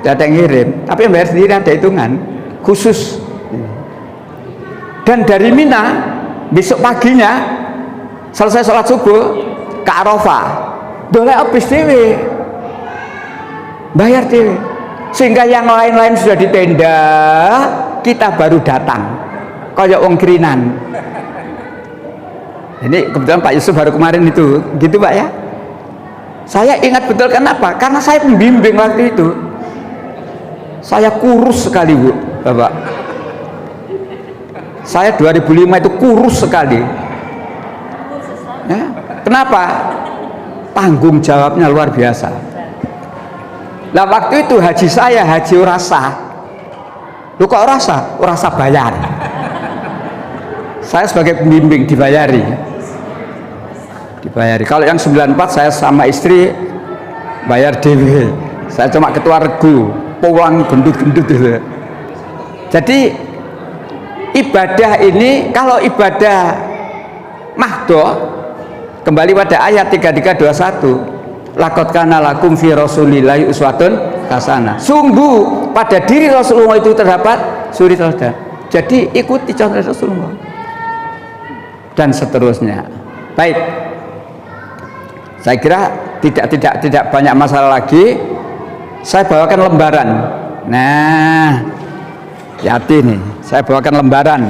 tidak ada yang ngirim, tapi yang bayar sendiri, ada hitungan khusus. Dan dari Mina besok paginya selesai sholat subuh ke Arafah, doleh habis dewe, bayar dewe, sehingga yang lain-lain sudah di tenda, kita baru datang kayak wong kirinan. Ini kebetulan Pak Yusuf baru kemarin itu, gitu Pak ya. Saya ingat betul kenapa? Karena saya pembimbing waktu itu. Saya kurus sekali Bu, Bapak. Saya 2005 itu kurus sekali. Ya, kenapa? Tanggung jawabnya luar biasa. Nah waktu itu haji saya haji rasa. Lu kok rasa bayar? Saya sebagai pembimbing dibayari. Kalau yang 94 saya sama istri bayar dewe. Saya cuma ketua regu, pulang gendut-gendut gitu. Jadi ibadah ini, kalau ibadah mahdoh, kembali pada ayat 3321, laqad kana lakum fi rasulillahi uswatun hasanah. Sungguh pada diri Rasulullah itu terdapat suri teladan. Jadi ikuti contoh Rasulullah. Dan seterusnya. Baik, saya kira tidak banyak masalah lagi. Saya bawakan lembaran. Nah, hati nih, saya bawakan lembaran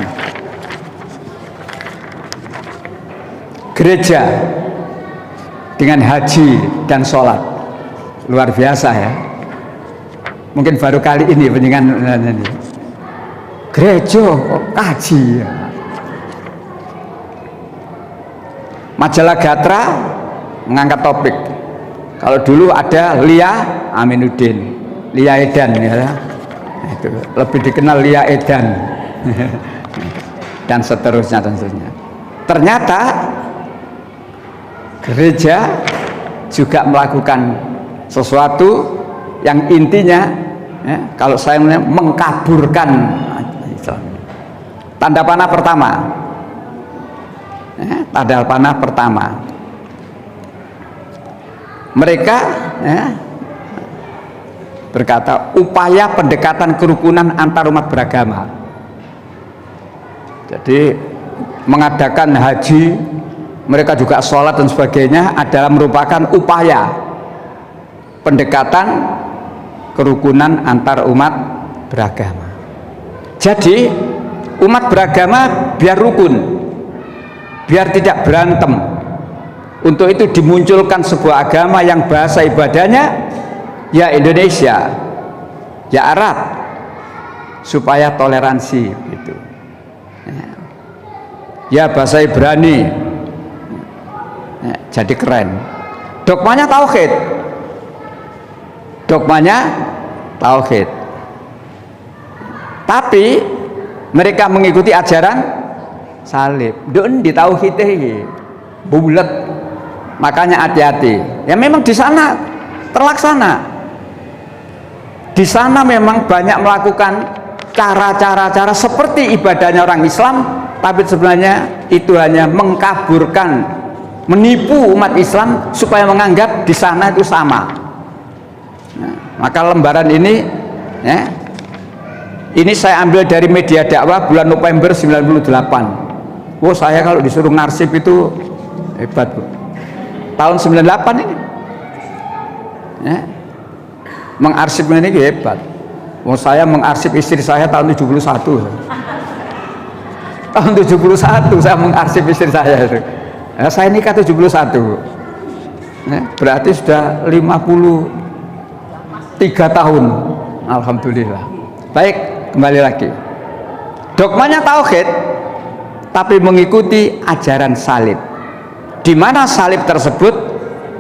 gereja dengan haji dan sholat. Luar biasa ya. Mungkin baru kali ini penjenengan ini. Gereja haji ya. Majalah Gatra mengangkat topik. Kalau dulu ada Lia Aminuddin, Lia Edan ya. Itu lebih dikenal Lia Edan. Dan seterusnya. Ternyata gereja juga melakukan sesuatu yang intinya ya, kalau saya mengkaburkan tanda panah pertama. Tanda panah pertama, mereka berkata upaya pendekatan kerukunan antar umat beragama. Jadi mengadakan haji, mereka juga sholat dan sebagainya adalah merupakan upaya pendekatan kerukunan antar umat beragama. Jadi umat beragama biar rukun, biar tidak berantem. Untuk itu dimunculkan sebuah agama yang bahasa ibadahnya ya Indonesia, ya Arab, supaya toleransi gitu. Ya bahasa Ibrani, ya, jadi keren. Dogmanya tauhid, dogmanya tauhid. Tapi mereka mengikuti ajaran salib. Don di tauhid bulat. Makanya hati-hati. Ya memang di sana terlaksana. Di sana memang banyak melakukan cara seperti ibadahnya orang Islam, tapi sebenarnya itu hanya mengkaburkan, menipu umat Islam supaya menganggap di sana itu sama. Nah, maka lembaran ini ya, ini saya ambil dari media dakwah bulan November 98. Oh, saya kalau disuruh ngarsip itu hebat, Bu. Tahun 98 ini ya, mengarsip ini hebat. Oh, saya mengarsip istri saya tahun 71. Tahun 71 saya mengarsip istri saya itu. Ya, saya nikah 71. Ya, berarti sudah 53 tahun. Alhamdulillah. Baik, kembali lagi. Dogmanya tauhid, tapi mengikuti ajaran salib. Di mana salib tersebut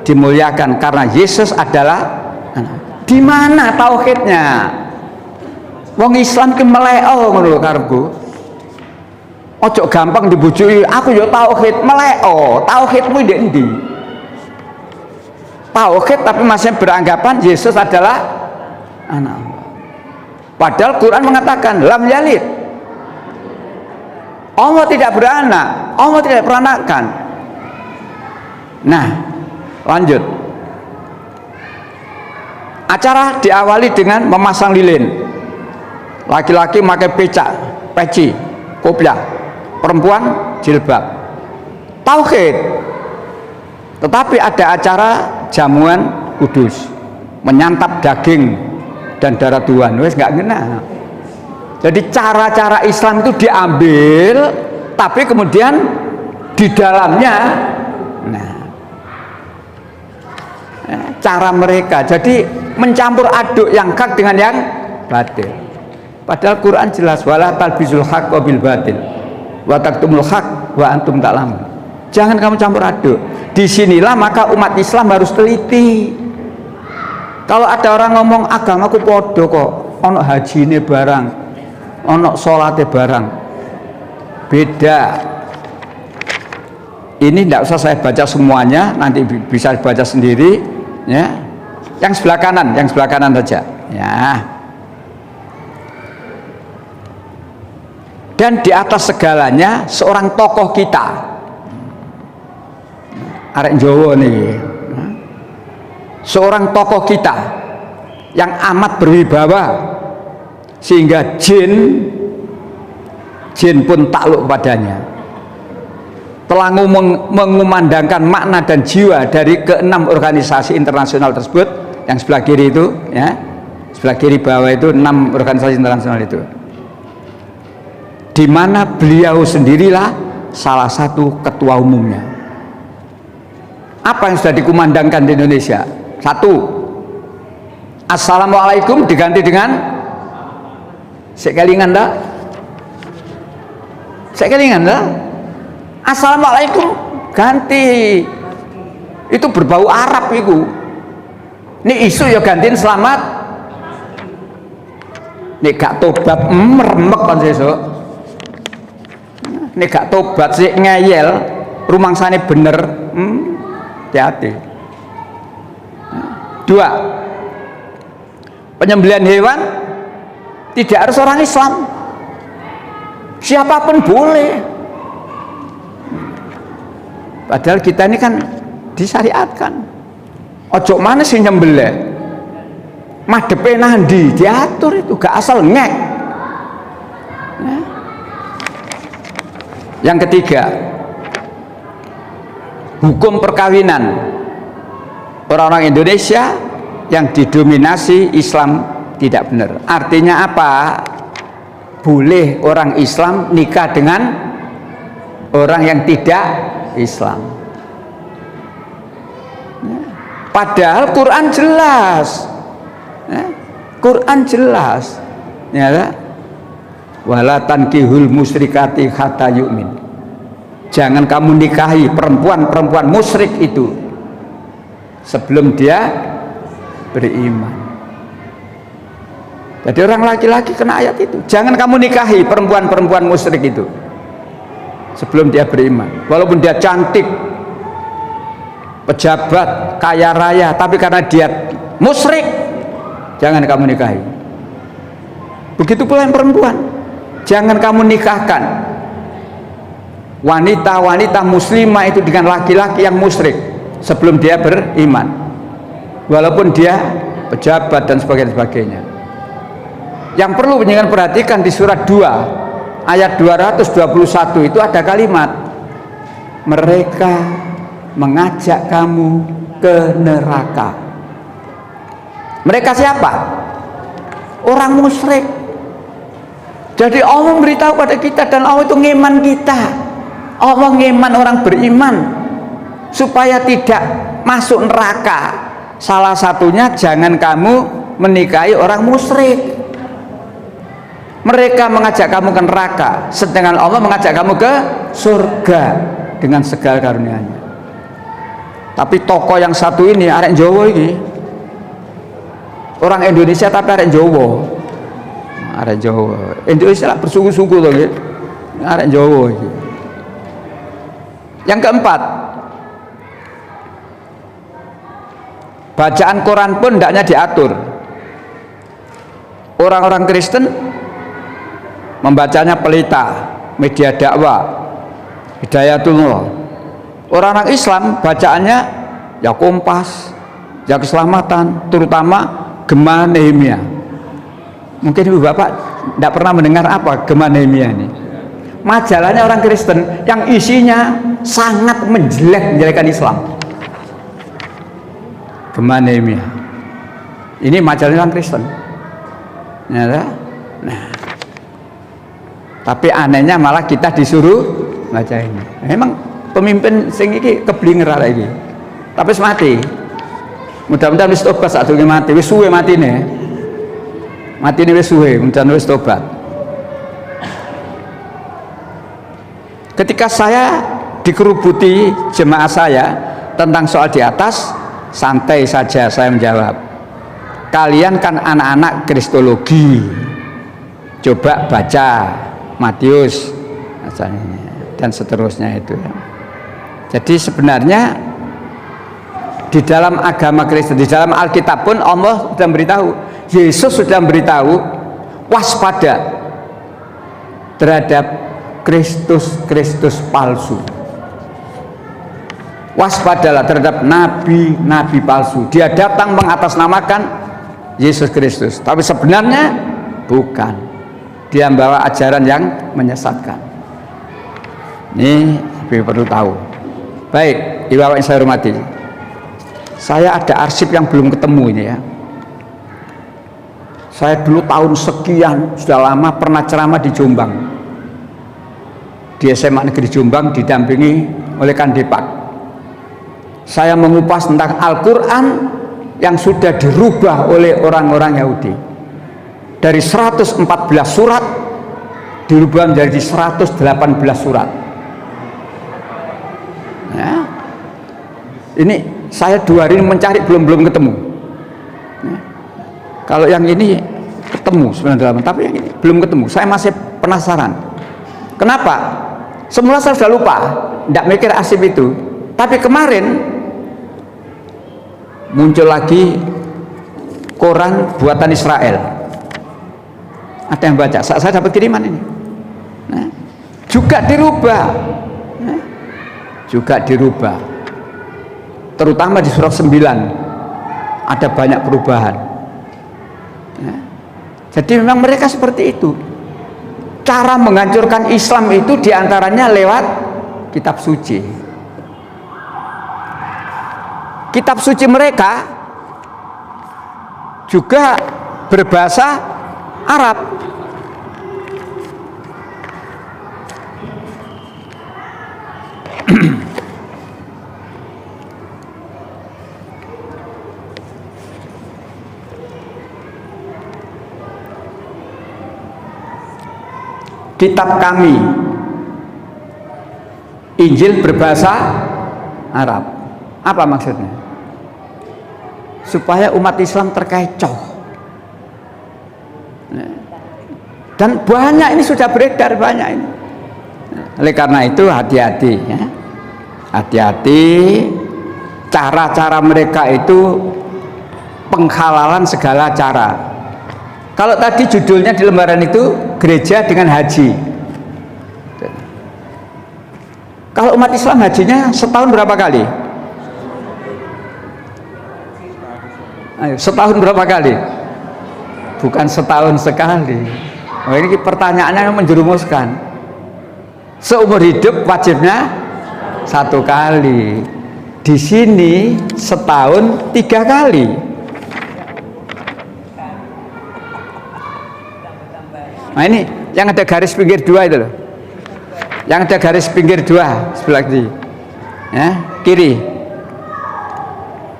dimuliakan karena Yesus adalah, di mana tauhidnya? Wong Islam ki meleo ngono lho karepku. Ojo gampang dibujuki, aku ya tauhid, meleo. Tauhidmu ndek endi? Tauhid tapi masih beranggapan Yesus adalah anak Allah. Padahal Quran mengatakan lam yalid. Allah tidak beranak, Allah tidak peranakan. Nah, lanjut. Acara diawali dengan memasang lilin. Laki-laki pakai becak, peci, kopiah, perempuan jilbab. Tauhid. Tetapi ada acara jamuan kudus, menyantap daging dan darah Tuhan. Wes nggak ngena. Jadi cara-cara Islam itu diambil, tapi kemudian di dalamnya, nah, cara mereka. Jadi mencampur aduk yang hak dengan yang batil. Padahal Quran jelas wala talbizul haqqa bil batil wa taktumul haqq wa antum ta'lamun. Jangan kamu campur aduk. Disinilah maka umat Islam harus teliti. Kalau ada orang ngomong agamaku podo kok, ono hajine barang, ono salate barang, beda. Ini tidak usah saya baca semuanya, nanti bisa baca sendiri ya. Yang sebelah kanan saja ya. Dan di atas segalanya seorang tokoh kita, arek Jawa nih, seorang tokoh kita yang amat berwibawa sehingga jin pun takluk padanya. Telah mengumandangkan makna dan jiwa dari ke-6 organisasi internasional tersebut. Yang sebelah kiri itu ya, sebelah kiri bawah itu 6 organisasi internasional itu, di mana beliau sendirilah salah satu ketua umumnya. Apa yang sudah dikumandangkan di Indonesia? 1, Assalamualaikum diganti dengan sekelingan dah, sekelingan dah. Assalamualaikum ganti, itu berbau Arab itu. Ini isu ya gantiin selamat. Ini gak tobat meremek kan sesuk. Ini gak tobat sih ngeyel, rumangsane bener, hati-hati. 2, penyembelihan hewan tidak harus orang Islam, siapapun boleh. Padahal kita ini kan disyariatkan. Ojo mana sih nyembelih, madepe nandi diatur, itu gak asal ngek. Yang ketiga, hukum perkawinan orang-orang Indonesia yang didominasi Islam tidak benar. Artinya apa? Boleh orang Islam nikah dengan orang yang tidak Islam. Padahal Quran jelas, Quran jelas, ya, wala tankihul musyrikati hatta yu'min. Jangan kamu nikahi perempuan musyrik itu sebelum dia beriman. Jadi orang laki-laki kena ayat itu. Jangan kamu nikahi perempuan musyrik itu sebelum dia beriman. Walaupun dia cantik, pejabat, kaya raya, tapi karena dia musyrik, jangan kamu nikahi. Begitu pula yang perempuan, jangan kamu nikahkan wanita-wanita muslimah itu dengan laki-laki yang musyrik sebelum dia beriman, walaupun dia pejabat dan sebagainya. Yang perlu penjenengan perhatikan di surat 2 ayat 221 itu ada kalimat, mereka mengajak kamu ke neraka. Mereka siapa? Orang musyrik. Jadi Allah memberitahu pada kita, dan Allah itu ngeman kita. Allah ngeman orang beriman supaya tidak masuk neraka. Salah satunya jangan kamu menikahi orang musyrik. Mereka mengajak kamu ke neraka, sedangkan Allah mengajak kamu ke surga dengan segala karunia-Nya. Tapi tokoh yang satu ini arek Jawa ini, orang Indonesia tapi arek Jawa. Arek Jawa. Indonesia lah bersungguh-sungguh loh gitu. Arek Jawa ini. Yang keempat, bacaan Quran pun hendaknya diatur. Orang-orang Kristen membacanya pelita, media dakwah, hidayatullah. Orang-orang Islam bacaannya ya Kompas, ya Keselamatan, terutama Gema Nehemia. Mungkin ibu bapak tidak pernah mendengar apa Gema Nehemia ini. Majalahnya orang Kristen yang isinya sangat menjelek-menjelekan Islam. Gema Nehemia ini majalahnya orang Kristen. Nah, tapi anehnya malah kita disuruh baca ini. Memang pemimpin sing iki keblinger lagi. Tapi wis mati. Mudah-mudahan wis tobat sadurunge mati. Wis suwe matine. Matine wis suwe, mudah-mudahan wis tobat. Ketika saya dikerubuti jemaah saya tentang soal di atas, santai saja saya menjawab. Kalian kan anak-anak kristologi. Coba baca Matius dan seterusnya itu ya. Jadi sebenarnya di dalam agama Kristen, di dalam Alkitab pun Allah sudah memberitahu, Yesus sudah memberitahu waspada terhadap Kristus palsu. Waspadalah terhadap nabi-nabi palsu. Dia datang mengatasnamakan Yesus Kristus, tapi sebenarnya bukan. Dia membawa ajaran yang menyesatkan. Ini perlu tahu. Baik, ibu bapak yang saya hormati, saya ada arsip yang belum ketemu ini ya. Saya dulu tahun sekian sudah lama pernah ceramah di Jombang, di SMA Negeri Jombang, didampingi oleh Kandepak. Saya mengupas tentang Al-Quran yang sudah dirubah oleh orang-orang Yahudi. Dari 114 surat dirubah menjadi 118 surat ya. Ini saya 2 hari mencari belum ketemu ya. Kalau yang ini ketemu 98, tapi yang ini belum ketemu. Saya masih penasaran kenapa. Semula saya sudah lupa, tidak mikir arsip itu, tapi kemarin muncul lagi koran buatan Israel. Ada yang baca, saya dapat kiriman ini. Nah, juga dirubah, nah, juga dirubah. Terutama di surat 9 ada banyak perubahan. Nah, jadi memang mereka seperti itu. cara menghancurkan Islam itu diantaranya lewat kitab suci. Kitab suci mereka juga berbahasa Arab. Kitab kami Injil berbahasa Arab. Apa maksudnya? Supaya umat Islam terkecoh. Dan banyak ini sudah beredar, banyak ini. Oleh karena itu hati-hati ya. Hati-hati, cara-cara mereka itu penghalalan segala cara. Kalau tadi judulnya di lembaran itu gereja dengan haji. Kalau umat Islam hajinya setahun berapa kali? Ayo, setahun berapa kali? Bukan setahun sekali. Oh, ini pertanyaannya yang menjerumuskan. Seumur hidup wajibnya satu kali. Di sini setahun 3 kali. Nah ini yang ada garis pinggir 2 itu loh. Yang ada garis pinggir 2 sebelah kiri, ya, kiri.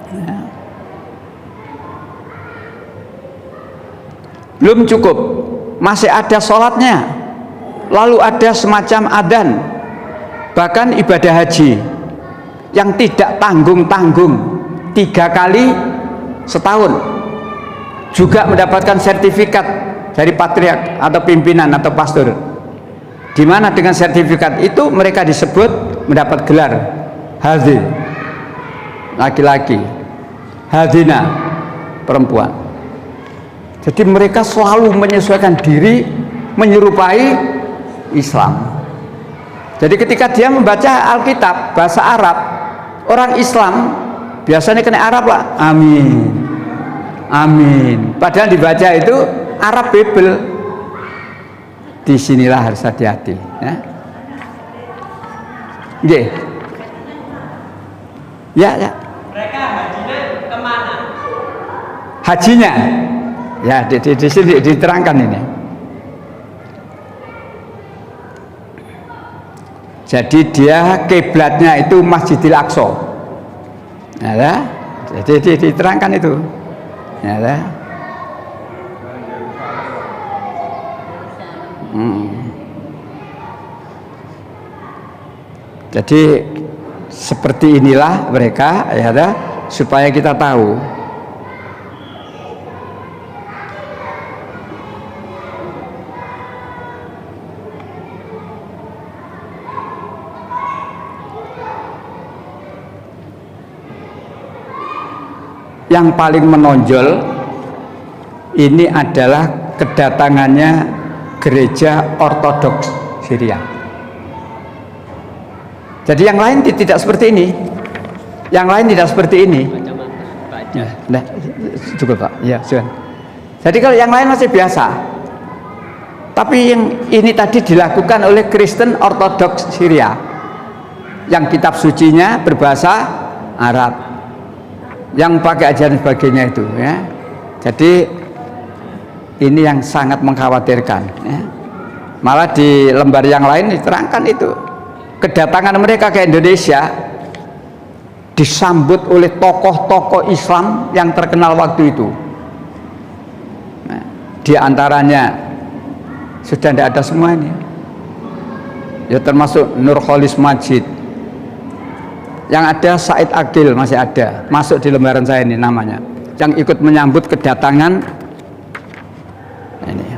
Ya. Belum cukup, masih ada sholatnya, lalu ada semacam adzan, bahkan ibadah haji yang tidak tanggung-tanggung 3 kali setahun, juga mendapatkan sertifikat dari patriark atau pimpinan atau pastor, di mana dengan sertifikat itu mereka disebut mendapat gelar hadhi laki-laki, hadina perempuan. Jadi mereka selalu menyesuaikan diri menyerupai Islam. Jadi ketika dia membaca Alkitab bahasa Arab, orang Islam biasanya kena Arab lah, amin amin, padahal dibaca itu Arab Bebel. Disinilah harus hati-hati ya. Ya. Mereka hajinya kemana? Hajinya ya di sini diterangkan ini. Jadi dia kiblatnya itu Masjidil Aqsa. Ya, jadi diterangkan itu. Ya. Jadi seperti inilah mereka ya, supaya kita tahu. Yang paling menonjol ini adalah kedatangannya gereja Ortodoks Syria. Jadi yang lain tidak seperti ini. Yang lain tidak seperti ini. Nah, cukup Pak. Ya, silakan. Jadi kalau yang lain masih biasa. Tapi yang ini tadi dilakukan oleh Kristen Ortodoks Syria. Yang kitab sucinya berbahasa Arab. Yang pakai ajaran sebagainya itu ya. Jadi ini yang sangat mengkhawatirkan ya. Malah di lembar yang lain diterangkan itu kedatangan mereka ke Indonesia disambut oleh tokoh-tokoh Islam yang terkenal waktu itu. Nah, di antaranya sudah tidak ada semua ini ya, termasuk Nurholis Majid, yang ada Said Agil masih ada, masuk di lembaran saya ini namanya, yang ikut menyambut kedatangan ini.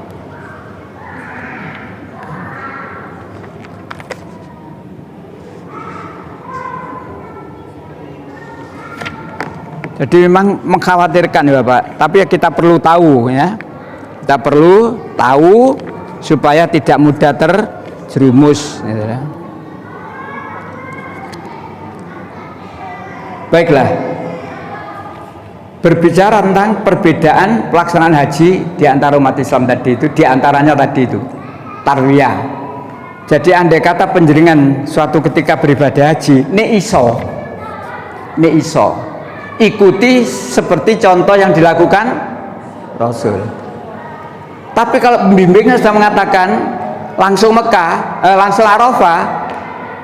Jadi memang mengkhawatirkan ya Bapak, tapi ya kita perlu tahu ya, kita perlu tahu supaya tidak mudah terjerumus gitu ya. Baiklah, berbicara tentang perbedaan pelaksanaan haji di antara umat Islam tadi itu, di antaranya tadi itu tarwiyah. Jadi andai kata penjenengan suatu ketika beribadah haji, ini iso ikuti seperti contoh yang dilakukan Rasul. Tapi kalau pembimbingnya sudah mengatakan langsung Mekah, langsung Arafah,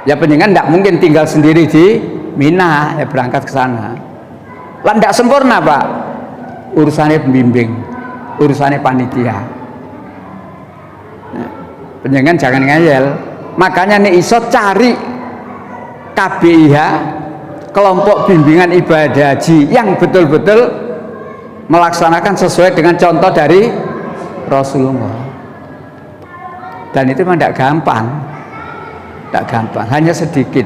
ya penjenengan tidak mungkin tinggal sendiri di Mina, ya berangkat ke sana. Lah tidak sempurna Pak, urusannya pembimbing, urusannya panitia. Nah, penjenengan jangan ngeyel. Makanya nih iso cari KBIH, kelompok bimbingan ibadah haji yang betul-betul melaksanakan sesuai dengan contoh dari Rasulullah. Dan itu memang tidak gampang, hanya sedikit.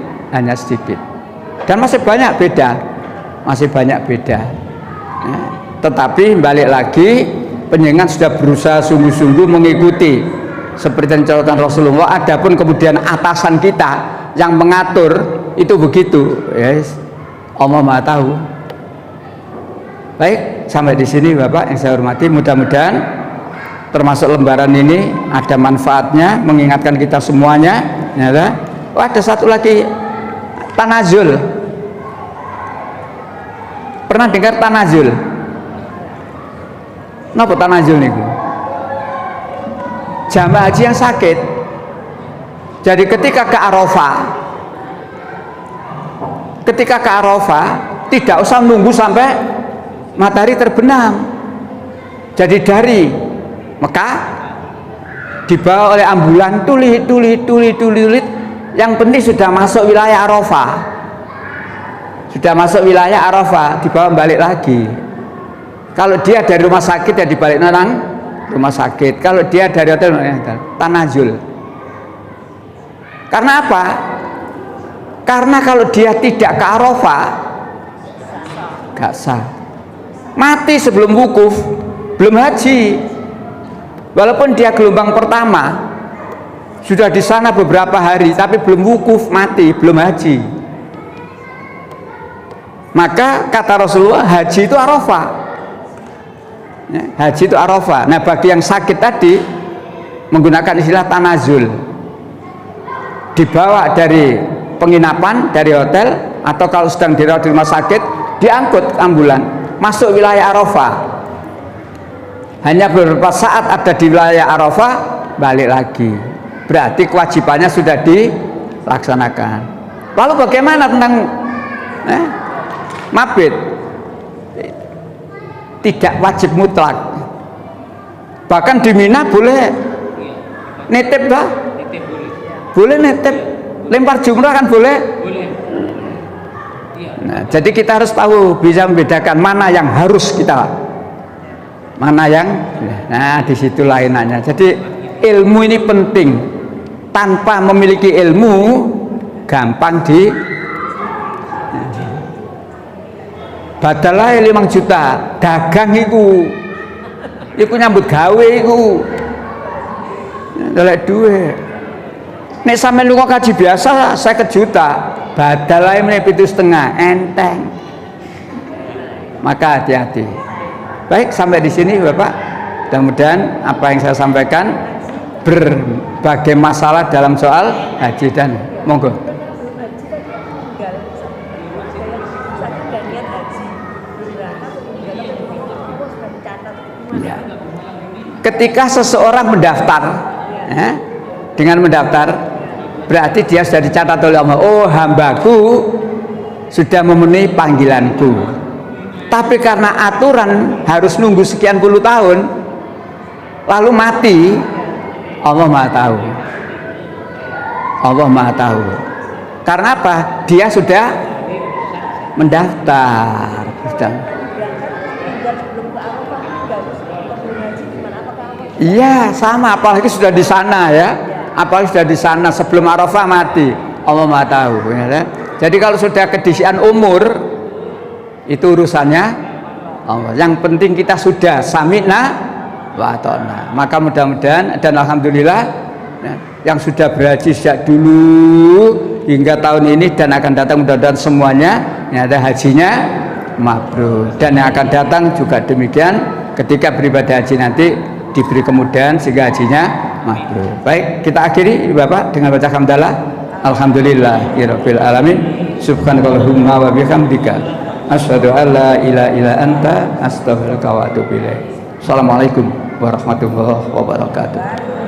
Dan masih banyak beda. Ya. Tetapi balik lagi, penjenengan sudah berusaha sungguh-sungguh mengikuti seperti yang dicontohkan Rasulullah. Adapun kemudian atasan kita yang mengatur itu begitu, yes. Allah Maha tahu. Baik, sampai di sini Bapak yang saya hormati, mudah-mudahan termasuk lembaran ini ada manfaatnya, mengingatkan kita semuanya. Ya, oh, ada satu lagi, tanazul. Pernah dengar tanazul? Napa tanazul niku? Jamaah haji yang sakit. Jadi ketika ke Arafah tidak usah nunggu sampai matahari terbenam. Jadi dari Mekah dibawa oleh ambulan tulit, yang penting sudah masuk wilayah Arafah, dibawa balik lagi. Kalau dia dari rumah sakit ya dibalik nang rumah sakit, kalau dia dari hotel tanazul. Karena apa? Karena kalau dia tidak ke Arafah gak sah, mati sebelum wukuf, belum haji. Walaupun dia gelombang pertama sudah di sana beberapa hari, tapi belum wukuf, mati, belum haji. Maka kata Rasulullah, haji itu Arafah. Ya, haji itu Arafah. Nah, bagi yang sakit tadi menggunakan istilah tanazul, dibawa dari penginapan, dari hotel, atau kalau sedang dirawat di rumah sakit, diangkut ambulan masuk wilayah Arafah. Hanya beberapa saat ada di wilayah Arafah, balik lagi. Berarti kewajibannya sudah dilaksanakan. Lalu bagaimana tentang mabit? Tidak wajib mutlak. Bahkan di Mina boleh nitip bah? Boleh nitip. Lempar jumrah kan boleh? Nah, jadi kita harus tahu, bisa membedakan mana yang harus kita, mana yang, nah disitu lainannya. Jadi ilmu ini penting. Tanpa memiliki ilmu gampang di badalai 5 juta dagang iku nyambut gawe iku nolak duit. Nek sampe lu kaji biasa 50 juta badalai meneh 7,5 enteng. Maka hati-hati. Baik, sampai di sini Bapak. Mudah-mudahan apa yang saya sampaikan berbagai masalah dalam soal haji dan monggo. Ya. Ketika seseorang mendaftar, dengan mendaftar berarti dia sudah dicatat oleh Allah. Oh, hambaku sudah memenuhi panggilanku. Tapi karena aturan harus nunggu sekian puluh tahun, lalu mati, Allah Maha tahu. Allah Maha tahu. Karena apa? Dia sudah mendaftar. Iya, sama. Apalagi sudah di sana ya. Apalagi sudah di sana sebelum Arafah mati. Allah Maha tahu. Ya. Jadi kalau sudah kedisian umur, itu urusannya Allah. Yang penting kita sudah sami'na wa ata'na. Maka mudah-mudahan dan alhamdulillah ya, yang sudah berhaji sejak dulu hingga tahun ini dan akan datang mudah-mudahan semuanya ya, ada hajinya mabrur. Dan yang akan datang juga demikian, ketika beribadah haji nanti diberi kemudahan sehingga hajinya mabrur. Baik, kita akhiri Bapak dengan baca hamdalah. Alhamdulillahirabbil alamin. Subhanakallahumma wa bihamdika asyhadu an la ilaha illa anta astaghfiruka wa atubu ilaik. Assalamualaikum warahmatullahi wabarakatuh.